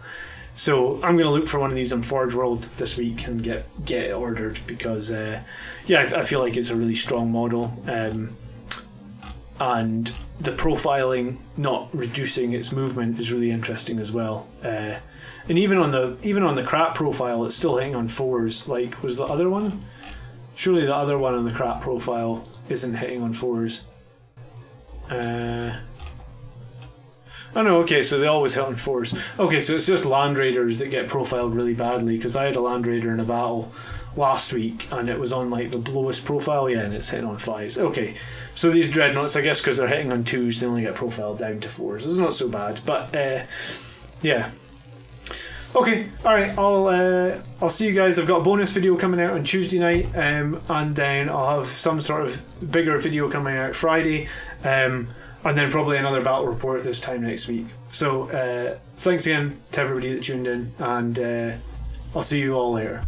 So I'm going to look for one of these on Forge World this week and get it ordered, because I feel like it's a really strong model, and the profiling not reducing its movement is really interesting as well. And even on the crap profile, it's still hitting on 4s. Like, was the other one? Surely the other one on the crap profile isn't hitting on 4s. Oh no, okay, so they always hit on 4s. Okay, so it's just Land Raiders that get profiled really badly, because I had a Land Raider in a battle last week and it was on like the lowest profile, yeah, and it's hitting on 5s. Okay, so these Dreadnoughts, I guess because they're hitting on 2s, they only get profiled down to 4s. It's not so bad, but yeah. Okay, alright, I'll see you guys. I've got a bonus video coming out on Tuesday night, and then I'll have some sort of bigger video coming out Friday, and then probably another battle report this time next week. So thanks again to everybody that tuned in, and I'll see you all later.